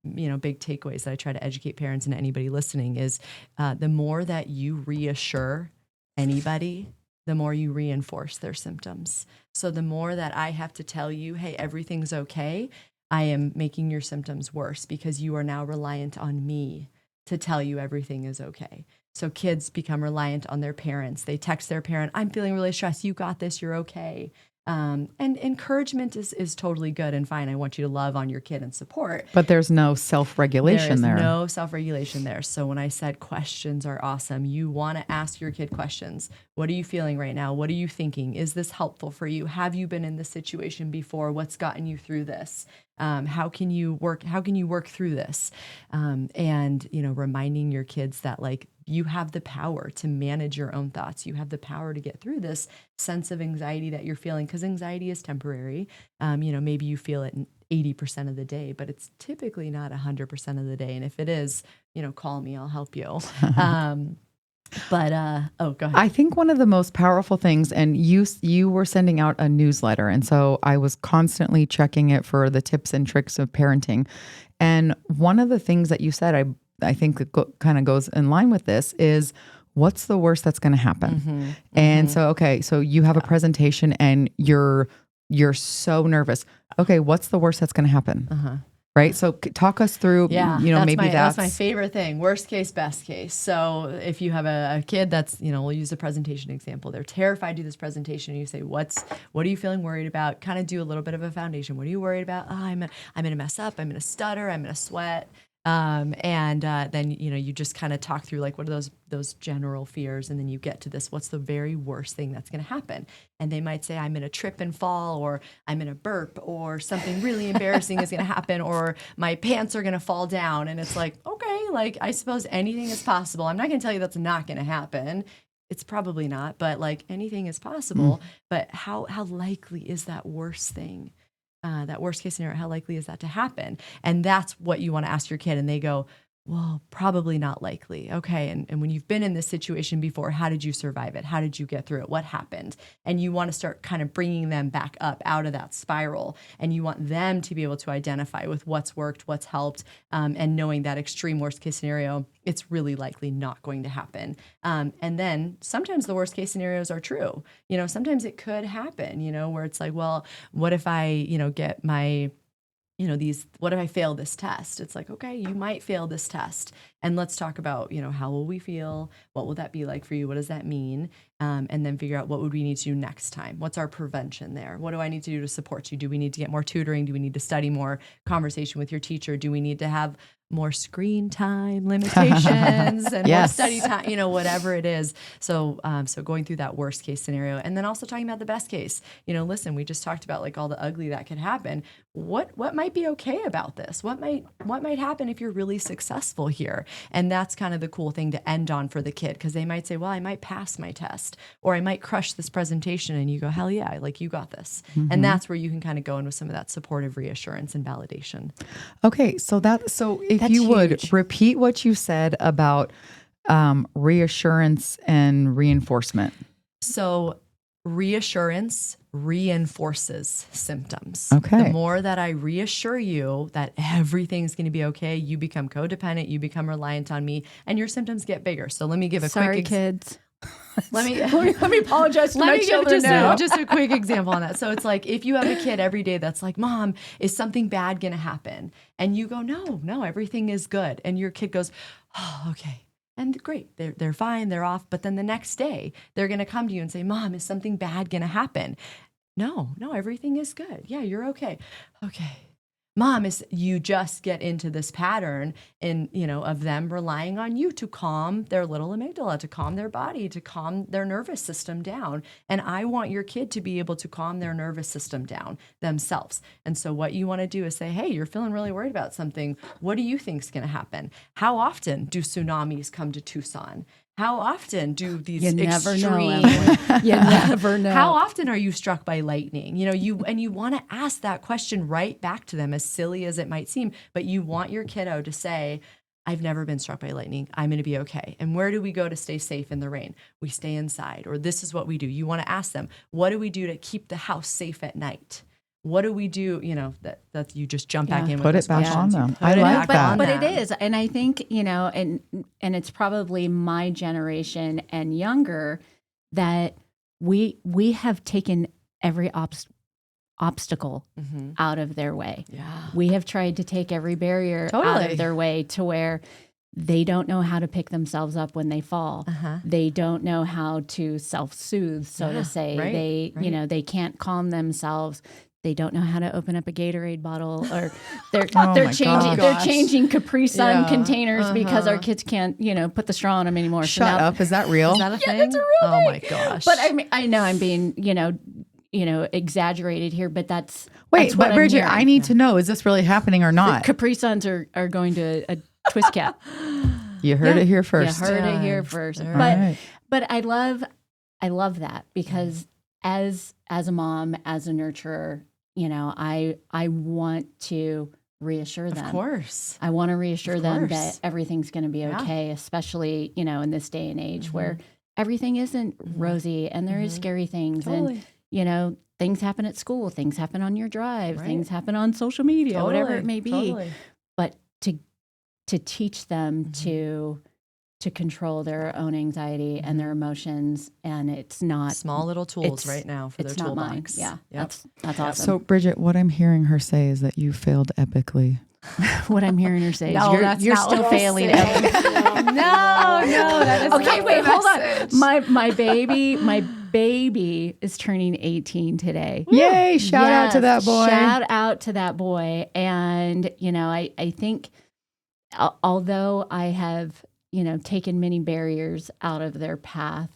Speaker 5: big takeaways that I try to educate parents and anybody listening is the more that you reassure anybody, the more you reinforce their symptoms. So the more that I have to tell you, hey, everything's okay, I am making your symptoms worse, because you are now reliant on me to tell you everything is okay. So kids become reliant on their parents. They text their parent, I'm feeling really stressed. You got this. You're okay. And encouragement is totally good and fine. I want you to love on your kid and support.
Speaker 2: But there's no self-regulation there.
Speaker 5: There's no self-regulation there. So when I said questions are awesome, you want to ask your kid questions. What are you feeling right now? What are you thinking? Is this helpful for you? Have you been in this situation before? What's gotten you through this? How can you work through this? And reminding your kids that, like, you have the power to manage your own thoughts. You have the power to get through this sense of anxiety that you're feeling, because anxiety is temporary. Maybe you feel it 80% of the day, but it's typically not 100% of the day. And if it is, call me, I'll help you. Go ahead.
Speaker 2: I think one of the most powerful things, and you were sending out a newsletter, and so I was constantly checking it for the tips and tricks of parenting. And one of the things that you said, I think it kind of goes in line with this is, what's the worst that's going to happen? And so, okay, so you have a presentation and you're so nervous. Okay, what's the worst that's going to happen? Right. So talk us through, maybe
Speaker 5: that's my favorite thing. Worst case, best case. So if you have a kid that's, we'll use a presentation example. They're terrified to do this presentation. And you say, what are you feeling worried about? Kind of do a little bit of a foundation. What are you worried about? Oh, I'm going to mess up. I'm going to stutter. I'm going to sweat. Then, you just kind of talk through like, what are those general fears? And then you get to this, what's the very worst thing that's going to happen? And they might say, I'm going to trip and fall, or I'm going to burp, or something really embarrassing is going to happen, or my pants are going to fall down. And it's like, okay, like, I suppose anything is possible. I'm not going to tell you that's not going to happen. It's probably not, but like anything is possible. But how likely is that worst thing? That worst case scenario, how likely is that to happen? And that's what you want to ask your kid. And they go, well, probably not likely. Okay. And when you've been in this situation before, how did you survive it? How did you get through it? What happened? And you want to start kind of bringing them back up out of that spiral. And you want them to be able to identify with what's worked, what's helped, and knowing that extreme worst case scenario, it's really likely not going to happen. And then sometimes the worst case scenarios are true. Sometimes it could happen, where it's like, well, what if I, get my, what if I fail this test? It's like, okay, you might fail this test. And let's talk about, how will we feel? What will that be like for you? What does that mean? And then figure out what would we need to do next time? What's our prevention there? What do I need to do to support you? Do we need to get more tutoring? Do we need to study more? Conversation with your teacher? Do we need to have more screen time limitations and more study time, whatever it is. So going through that worst case scenario, and then also talking about the best case. Listen, we just talked about like all the ugly that could happen. What might be okay about this? What might happen if you're really successful here? And that's kind of the cool thing to end on for the kid, because they might say, well, I might pass my test, or I might crush this presentation, and you go, hell yeah, like you got this. And that's where you can kind of go in with some of that supportive reassurance and validation.
Speaker 2: Okay, so if
Speaker 3: That's
Speaker 2: you would
Speaker 3: huge.
Speaker 2: repeat what you said about reassurance and reinforcement.
Speaker 5: So reassurance reinforces symptoms.
Speaker 2: Okay.
Speaker 5: The more that I reassure you that everything's going to be okay, you become codependent, you become reliant on me, and your symptoms get bigger. So let me give a quick
Speaker 3: kids.
Speaker 5: Let me
Speaker 3: apologize to
Speaker 5: let
Speaker 3: my
Speaker 5: me give
Speaker 3: children now.
Speaker 5: just a quick example on that. So it's like, if you have a kid every day that's like, Mom, is something bad going to happen? And you go, no, everything is good. And your kid goes, oh, okay. And great, they're fine, they're off. But then the next day, they're going to come to you and say, Mom, is something bad going to happen? No, everything is good. Yeah, you're okay. Okay. Mom, you just get into this pattern of them relying on you to calm their little amygdala, to calm their body, to calm their nervous system down. And I want your kid to be able to calm their nervous system down themselves. And so what you want to do is say, hey, you're feeling really worried about something. What do you think is going to happen? How often do tsunamis come to Tucson? How often do these
Speaker 3: You never know,
Speaker 5: extreme?
Speaker 3: Emily. You never know.
Speaker 5: How often are you struck by lightning? You want to ask that question right back to them, as silly as it might seem. But you want your kiddo to say, I've never been struck by lightning. I'm going to be okay. And where do we go to stay safe in the rain? We stay inside, or this is what we do. You want to ask them, what do we do to keep the house safe at night? What do we do? That you just jump back in.
Speaker 2: Put
Speaker 5: with
Speaker 2: it back on them.
Speaker 5: I
Speaker 2: like that.
Speaker 3: But it is, and I think and it's probably my generation and younger that we have taken every obstacle out of their way.
Speaker 5: Yeah,
Speaker 3: we have tried to take every barrier out of their way to where they don't know how to pick themselves up when they fall. They don't know how to self-soothe, so to say.
Speaker 5: Right.
Speaker 3: They can't calm themselves. They don't know how to open up a Gatorade bottle, or they're changing Capri Sun containers because our kids can't put the straw in them anymore.
Speaker 2: Shut up! Is that real?
Speaker 5: Is that a thing?
Speaker 3: That's a real thing.
Speaker 5: Oh my gosh!
Speaker 3: But I know I'm being exaggerated here, but that's
Speaker 2: Wait, but Bridget, I need to know: is this really happening or not?
Speaker 3: Capri Suns are going to a twist cap.
Speaker 2: You heard it here first.
Speaker 3: You heard it here first. But I love that, because as a mom, as a nurturer, I want to reassure them.
Speaker 5: Of course.
Speaker 3: I want to reassure them that everything's going to be okay, especially, in this day and age where everything isn't rosy and there is scary things.
Speaker 5: Totally.
Speaker 3: And, things happen at school, things happen on your drive, things happen on social media, whatever it may be.
Speaker 5: Totally.
Speaker 3: But teach them to control their own anxiety and their emotions, and it's not
Speaker 5: small little tools right now for their
Speaker 3: it's not mine.
Speaker 5: toolbox.
Speaker 3: Yeah,
Speaker 5: Yep.
Speaker 3: that's awesome.
Speaker 2: So, Bridget, what I'm hearing her say is that you failed epically.
Speaker 3: What I'm hearing her say
Speaker 11: No,
Speaker 3: is
Speaker 11: that's
Speaker 3: you're
Speaker 11: not
Speaker 3: still
Speaker 11: what I'm
Speaker 3: failing.
Speaker 11: saying. No, that is
Speaker 3: Okay,
Speaker 11: not
Speaker 3: wait,
Speaker 11: the
Speaker 3: hold on.
Speaker 11: message.
Speaker 3: My baby is turning 18 today.
Speaker 2: Yay! Shout out to
Speaker 3: Yes,
Speaker 2: that boy.
Speaker 3: Shout out to that boy. And, I think although I have, taken many barriers out of their path,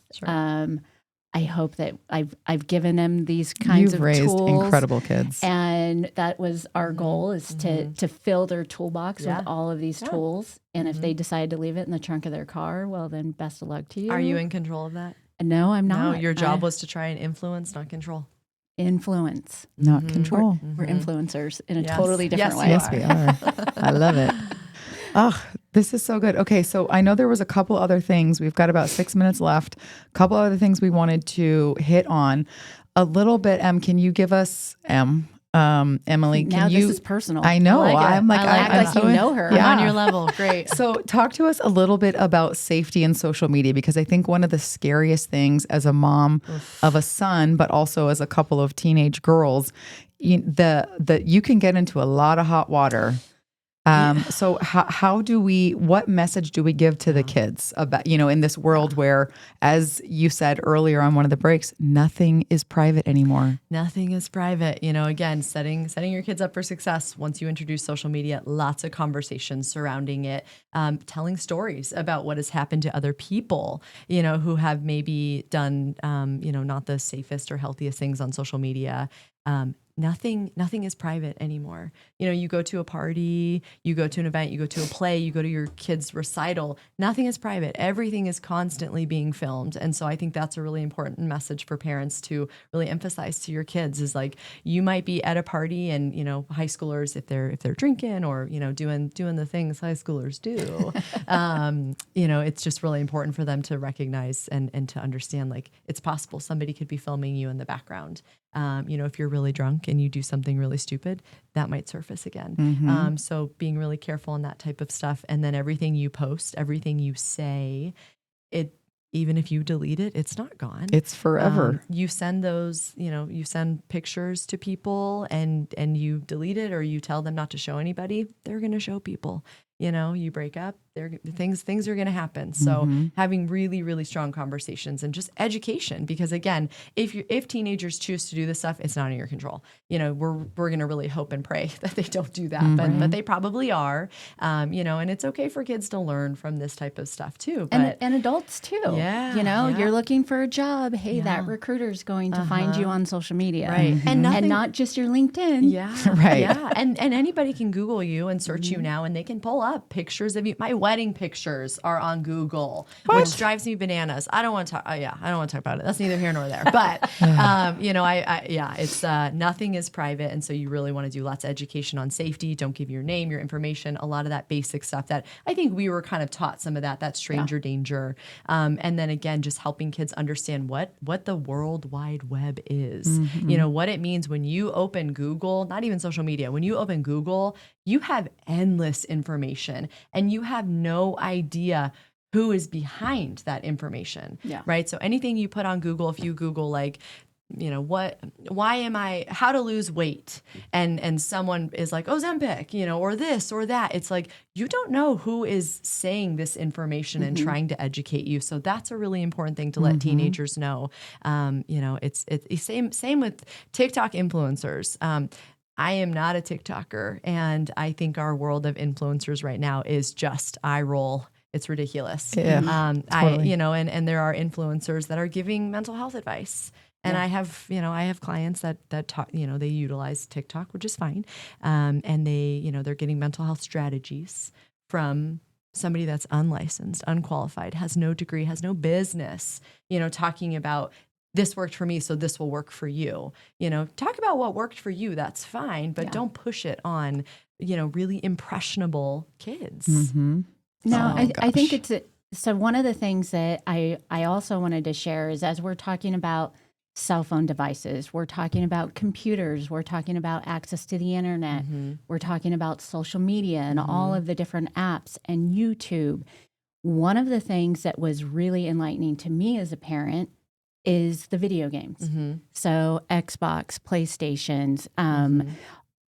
Speaker 3: I hope that I've given them these kinds
Speaker 2: You've
Speaker 3: of
Speaker 2: raised
Speaker 3: tools.
Speaker 2: incredible kids.
Speaker 3: And that was our goal, is to fill their toolbox with all of these tools. And if they decide to leave it in the trunk of their car, well, then best of luck to you.
Speaker 5: Are you in control of that?
Speaker 3: No, I'm not.
Speaker 5: No, your job was to try and influence, not control.
Speaker 3: Influence.
Speaker 2: Not control.
Speaker 3: We're influencers in a
Speaker 5: Yes.
Speaker 3: totally different
Speaker 5: Yes,
Speaker 3: way.
Speaker 5: you
Speaker 2: Yes, we are. I love it. Oh, this is so good. Okay, so I know there was a couple other things. We've got about 6 minutes left. A couple other things we wanted to hit on a little bit. Can you give us Emily?
Speaker 3: Now
Speaker 2: can you?
Speaker 3: this is personal.
Speaker 2: I know. I'm like,
Speaker 3: I
Speaker 2: I'm
Speaker 3: you know her.
Speaker 2: Yeah.
Speaker 5: I'm on your level. Great.
Speaker 2: So talk to us a little bit about safety in social media, because I think one of the scariest things as a mom of a son, but also as a couple of teenage girls, you can get into a lot of hot water. So what message do we give to the kids about, in this world where, as you said earlier on one of the breaks, nothing is private anymore.
Speaker 5: Nothing is private. Again, setting your kids up for success. Once you introduce social media, lots of conversations surrounding it, telling stories about what has happened to other people, who have maybe done, not the safest or healthiest things on social media. Nothing is private anymore. You go to a party, you go to an event, you go to a play, you go to your kid's recital. Nothing is private. Everything is constantly being filmed. And so I think that's a really important message for parents to really emphasize to your kids, is like, you might be at a party and, high schoolers, if they're drinking or, doing the things high schoolers do, it's just really important for them to recognize and to understand, like, it's possible somebody could be filming you in the background. If you're really drunk and you do something really stupid, that might surface again. So being really careful on that type of stuff. And then everything you post, everything you say, even if you delete it, it's not gone.
Speaker 2: It's forever.
Speaker 5: You send those, you send pictures to people and you delete it, or you tell them not to show anybody, they're going to show people. You break up, things are going to happen. So having really, really strong conversations and just education, because again, if teenagers choose to do this stuff, it's not in your control. We're going to really hope and pray that they don't do that, but they probably are. And it's okay for kids to learn from this type of stuff too. But
Speaker 3: And adults too.
Speaker 5: Yeah,
Speaker 3: You're looking for a job. Hey, that recruiter's going to find you on social media.
Speaker 5: Right.
Speaker 3: And not just your LinkedIn.
Speaker 5: Yeah.
Speaker 2: Right.
Speaker 5: Yeah. And anybody can Google you and search you now, and they can pull up pictures of you. My wedding pictures are on Google, which drives me bananas. I don't want to talk. I don't want to talk about it. That's neither here nor there. But it's nothing is private, and so you really want to do lots of education on safety. Don't give your name, your information, a lot of that basic stuff that I think we were kind of taught some of that stranger danger. And then again, just helping kids understand what the World Wide Web is. What it means when you open Google, not even social media. When you open Google, you have endless information, and you have no idea who is behind that information, right? So anything you put on Google, if you Google how to lose weight, and someone is like, Ozempic, or this or that, it's like, you don't know who is saying this information and trying to educate you. So that's a really important thing to let teenagers know. It's same with TikTok influencers. I am not a TikToker, and I think our world of influencers right now is just eye roll. It's ridiculous.
Speaker 2: Yeah, totally.
Speaker 5: And there are influencers that are giving mental health advice. And I have clients that talk, they utilize TikTok, which is fine. And they're getting mental health strategies from somebody that's unlicensed, unqualified, has no degree, has no business, talking about, this worked for me, so this will work for you. Talk about what worked for you. That's fine, but don't push it on, really impressionable kids.
Speaker 3: No, I think so one of the things that I also wanted to share is, as we're talking about cell phone devices. We're talking about computers. We're talking about access to the internet. We're talking about social media and all of the different apps and YouTube. One of the things that was really enlightening to me as a parent is the video games. So Xbox, PlayStations,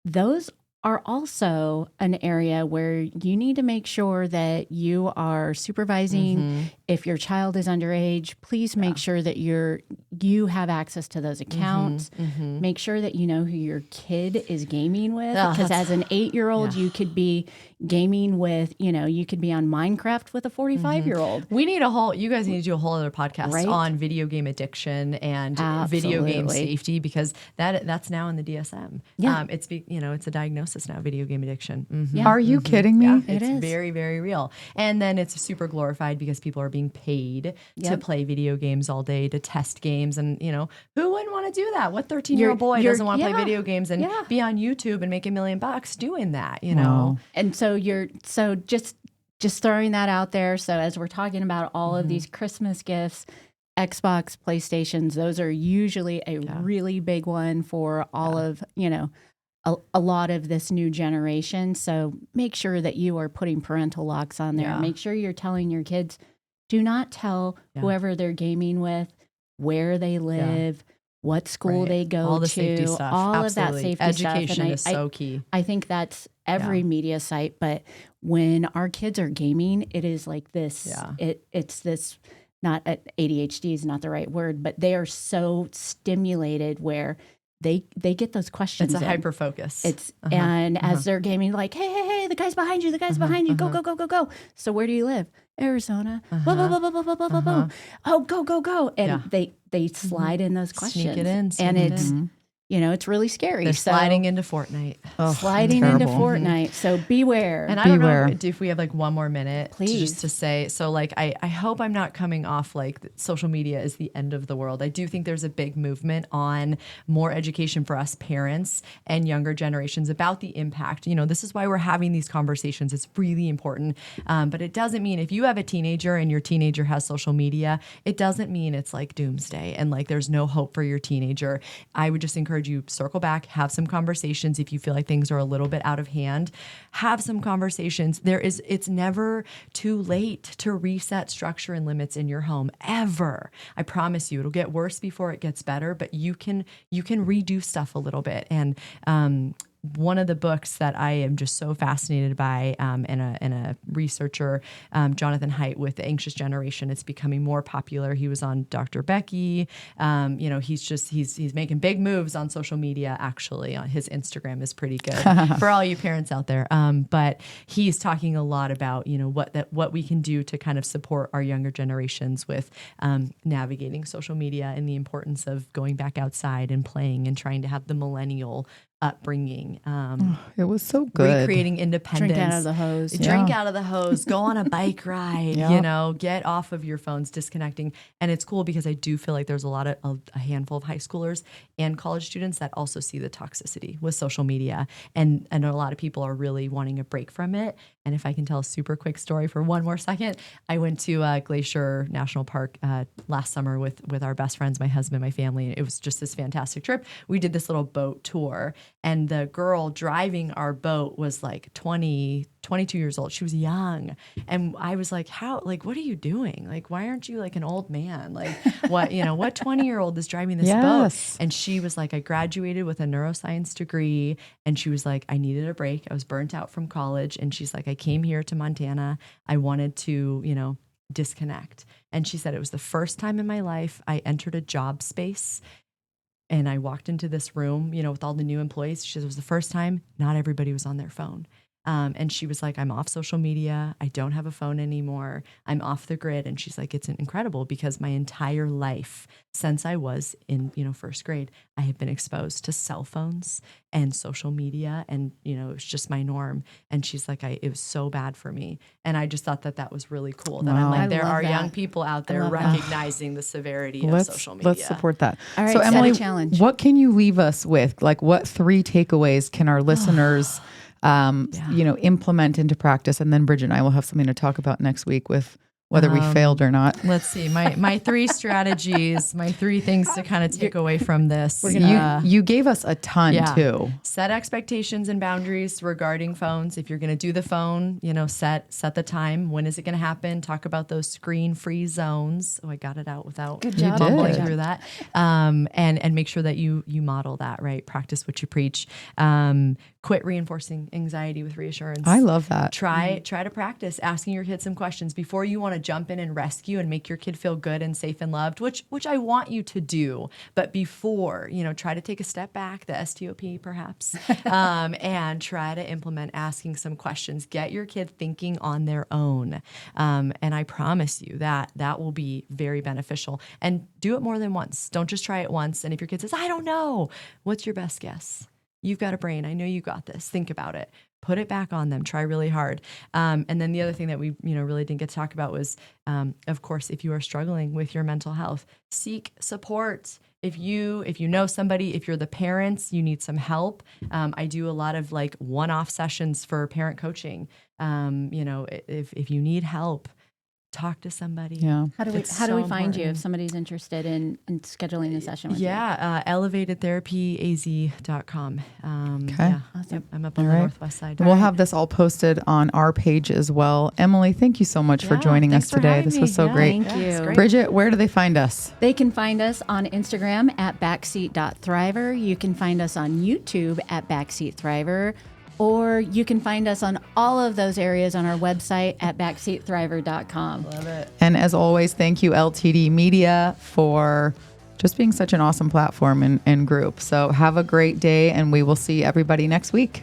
Speaker 3: those are also an area where you need to make sure that you are supervising. If your child is underage, please make sure that you have access to those accounts. Make sure that you know who your kid is gaming with, because as an 8-year-old, you could be gaming with, you could be on Minecraft with a 45-year-old.
Speaker 5: We need you guys need to do a whole other podcast on video game addiction and video game safety, because that's now in the DSM. It's a diagnosis now, video game addiction.
Speaker 2: Are you kidding me?
Speaker 5: Yeah, it's very, very real. And then it's super glorified because people are being paid to play video games all day, to test games. And, who wouldn't want to do that? What 13-year-old boy doesn't want to play video games and be on YouTube and make $1 million doing that, know?
Speaker 3: And so just throwing that out there. So as we're talking about all of these Christmas gifts, Xbox, PlayStations, those are usually a really big one for all of, a lot of this new generation. So make sure that you are putting parental locks on there. Make sure you're telling your kids, do not tell whoever they're gaming with where they live, what school they go
Speaker 5: all the
Speaker 3: to,
Speaker 5: safety stuff.
Speaker 3: all
Speaker 5: Absolutely.
Speaker 3: of that safety
Speaker 5: Education
Speaker 3: stuff.
Speaker 5: is so key.
Speaker 3: I think that's every media site, but when our kids are gaming, it is like this. It's this, not ADHD is not the right word, but they are so stimulated where they get those questions.
Speaker 5: It's a hyper focus.
Speaker 3: And as they're gaming, like, hey, the guy's behind you, behind you, go. So where do you live? Arizona. Blah, blah, blah, blah, blah, blah, blah, blah. Oh, go. And they slide in those questions.
Speaker 5: Sneak it in.
Speaker 3: And it's it's really scary.
Speaker 5: They're sliding into Fortnite.
Speaker 3: Sliding into Fortnite. So beware.
Speaker 5: And I don't know if we have like one more minute,
Speaker 3: please,
Speaker 5: just to say. So like, I hope I'm not coming off like social media is the end of the world. I do think there's a big movement on more education for us parents and younger generations about the impact. This is why we're having these conversations. It's really important. But it doesn't mean if you have a teenager and your teenager has social media, it doesn't mean it's like doomsday and like there's no hope for your teenager. I would just encourage you, circle back, have some conversations. If you feel like things are a little bit out of hand, have some conversations. It's never too late to reset structure and limits in your home, ever. I promise you, it'll get worse before it gets better, but you can redo stuff a little bit. And one of the books that I am just so fascinated by, and a researcher, Jonathan Haidt, with The Anxious Generation, it's becoming more popular. He was on Dr. Becky. He's making big moves on social media. Actually, his Instagram is pretty good for all you parents out there. But he's talking a lot about what we can do to kind of support our younger generations with navigating social media and the importance of going back outside and playing and trying to have the millennial upbringing.
Speaker 2: It was so good.
Speaker 5: Recreating independence.
Speaker 3: Drink out of the hose.
Speaker 5: Drink out of the hose. Go on a bike ride. Get off of your phones, disconnecting. And it's cool because I do feel like there's a handful of high schoolers and college students that also see the toxicity with social media. And a lot of people are really wanting a break from it. And if I can tell a super quick story for one more second, I went to Glacier National Park last summer with our best friends, my husband, my family. And it was just this fantastic trip. We did this little boat tour, and the girl driving our boat was like 22 years old. She was young. And I was like, what are you doing? Like, why aren't you like an old man? Like what 20-year-old is driving this boat? And she was like, I graduated with a neuroscience degree. And she was like, I needed a break. I was burnt out from college. And she's like, I came here to Montana. I wanted to, disconnect. And she said, it was the first time in my life I entered a job space and I walked into this room, with all the new employees. She said, it was the first time not everybody was on their phone. And she was like, I'm off social media. I don't have a phone anymore. I'm off the grid. And she's like, it's incredible because my entire life since I was in, first grade, I have been exposed to cell phones and social media. And, it's just my norm. And she's like, it was so bad for me. And I just thought that was really cool. That I'm like, there are young people out there recognizing the severity of social media.
Speaker 2: Let's support that.
Speaker 3: All right,
Speaker 2: so Emily,
Speaker 3: challenge.
Speaker 2: What can you leave us with? Like what 3 takeaways can our listeners implement into practice? And then Bridget and I will have something to talk about next week with whether we failed or not.
Speaker 5: Let's see. My 3 strategies, my 3 things to kind of take away from this.
Speaker 2: You gave us a ton too.
Speaker 5: Set expectations and boundaries regarding phones. If you're going to do the phone, set the time. When is it going to happen? Talk about those screen-free zones. Oh, I got it out without bumbling through that. And make sure that you model that, right? Practice what you preach. Quit reinforcing anxiety with reassurance.
Speaker 2: I love that.
Speaker 5: Try to practice asking your kid some questions before you want to jump in and rescue and make your kid feel good and safe and loved, which I want you to do. But before, try to take a step back, the STOP perhaps, and try to implement asking some questions. Get your kid thinking on their own. And I promise you that will be very beneficial. And do it more than once. Don't just try it once. And if your kid says, I don't know, what's your best guess? You've got a brain. I know you got this. Think about it. Put it back on them. Try really hard. And then the other thing that we really didn't get to talk about was, of course, if you are struggling with your mental health, seek support. If you know somebody, if you're the parents, you need some help. I do a lot of one-off sessions for parent coaching. If you need help, talk to somebody.
Speaker 2: Yeah.
Speaker 3: How do we find you if somebody's interested in scheduling the session with you?
Speaker 5: elevatedtherapyaz.com.
Speaker 2: Okay.
Speaker 5: Yeah.
Speaker 3: Awesome.
Speaker 5: I'm up on the northwest side.
Speaker 2: We'll have this all posted on our page as well. Emily, thank you so much for joining us today. This was so great.
Speaker 3: Thank you.
Speaker 2: Bridget, where do they find us?
Speaker 3: They can find us on Instagram at backseat.thriver. You can find us on YouTube at backseatthriver. Or you can find us on all of those areas on our website at backseatthriver.com.
Speaker 5: Love it.
Speaker 2: And as always, thank you, LTD Media, for just being such an awesome platform and group. So have a great day, and we will see everybody next week.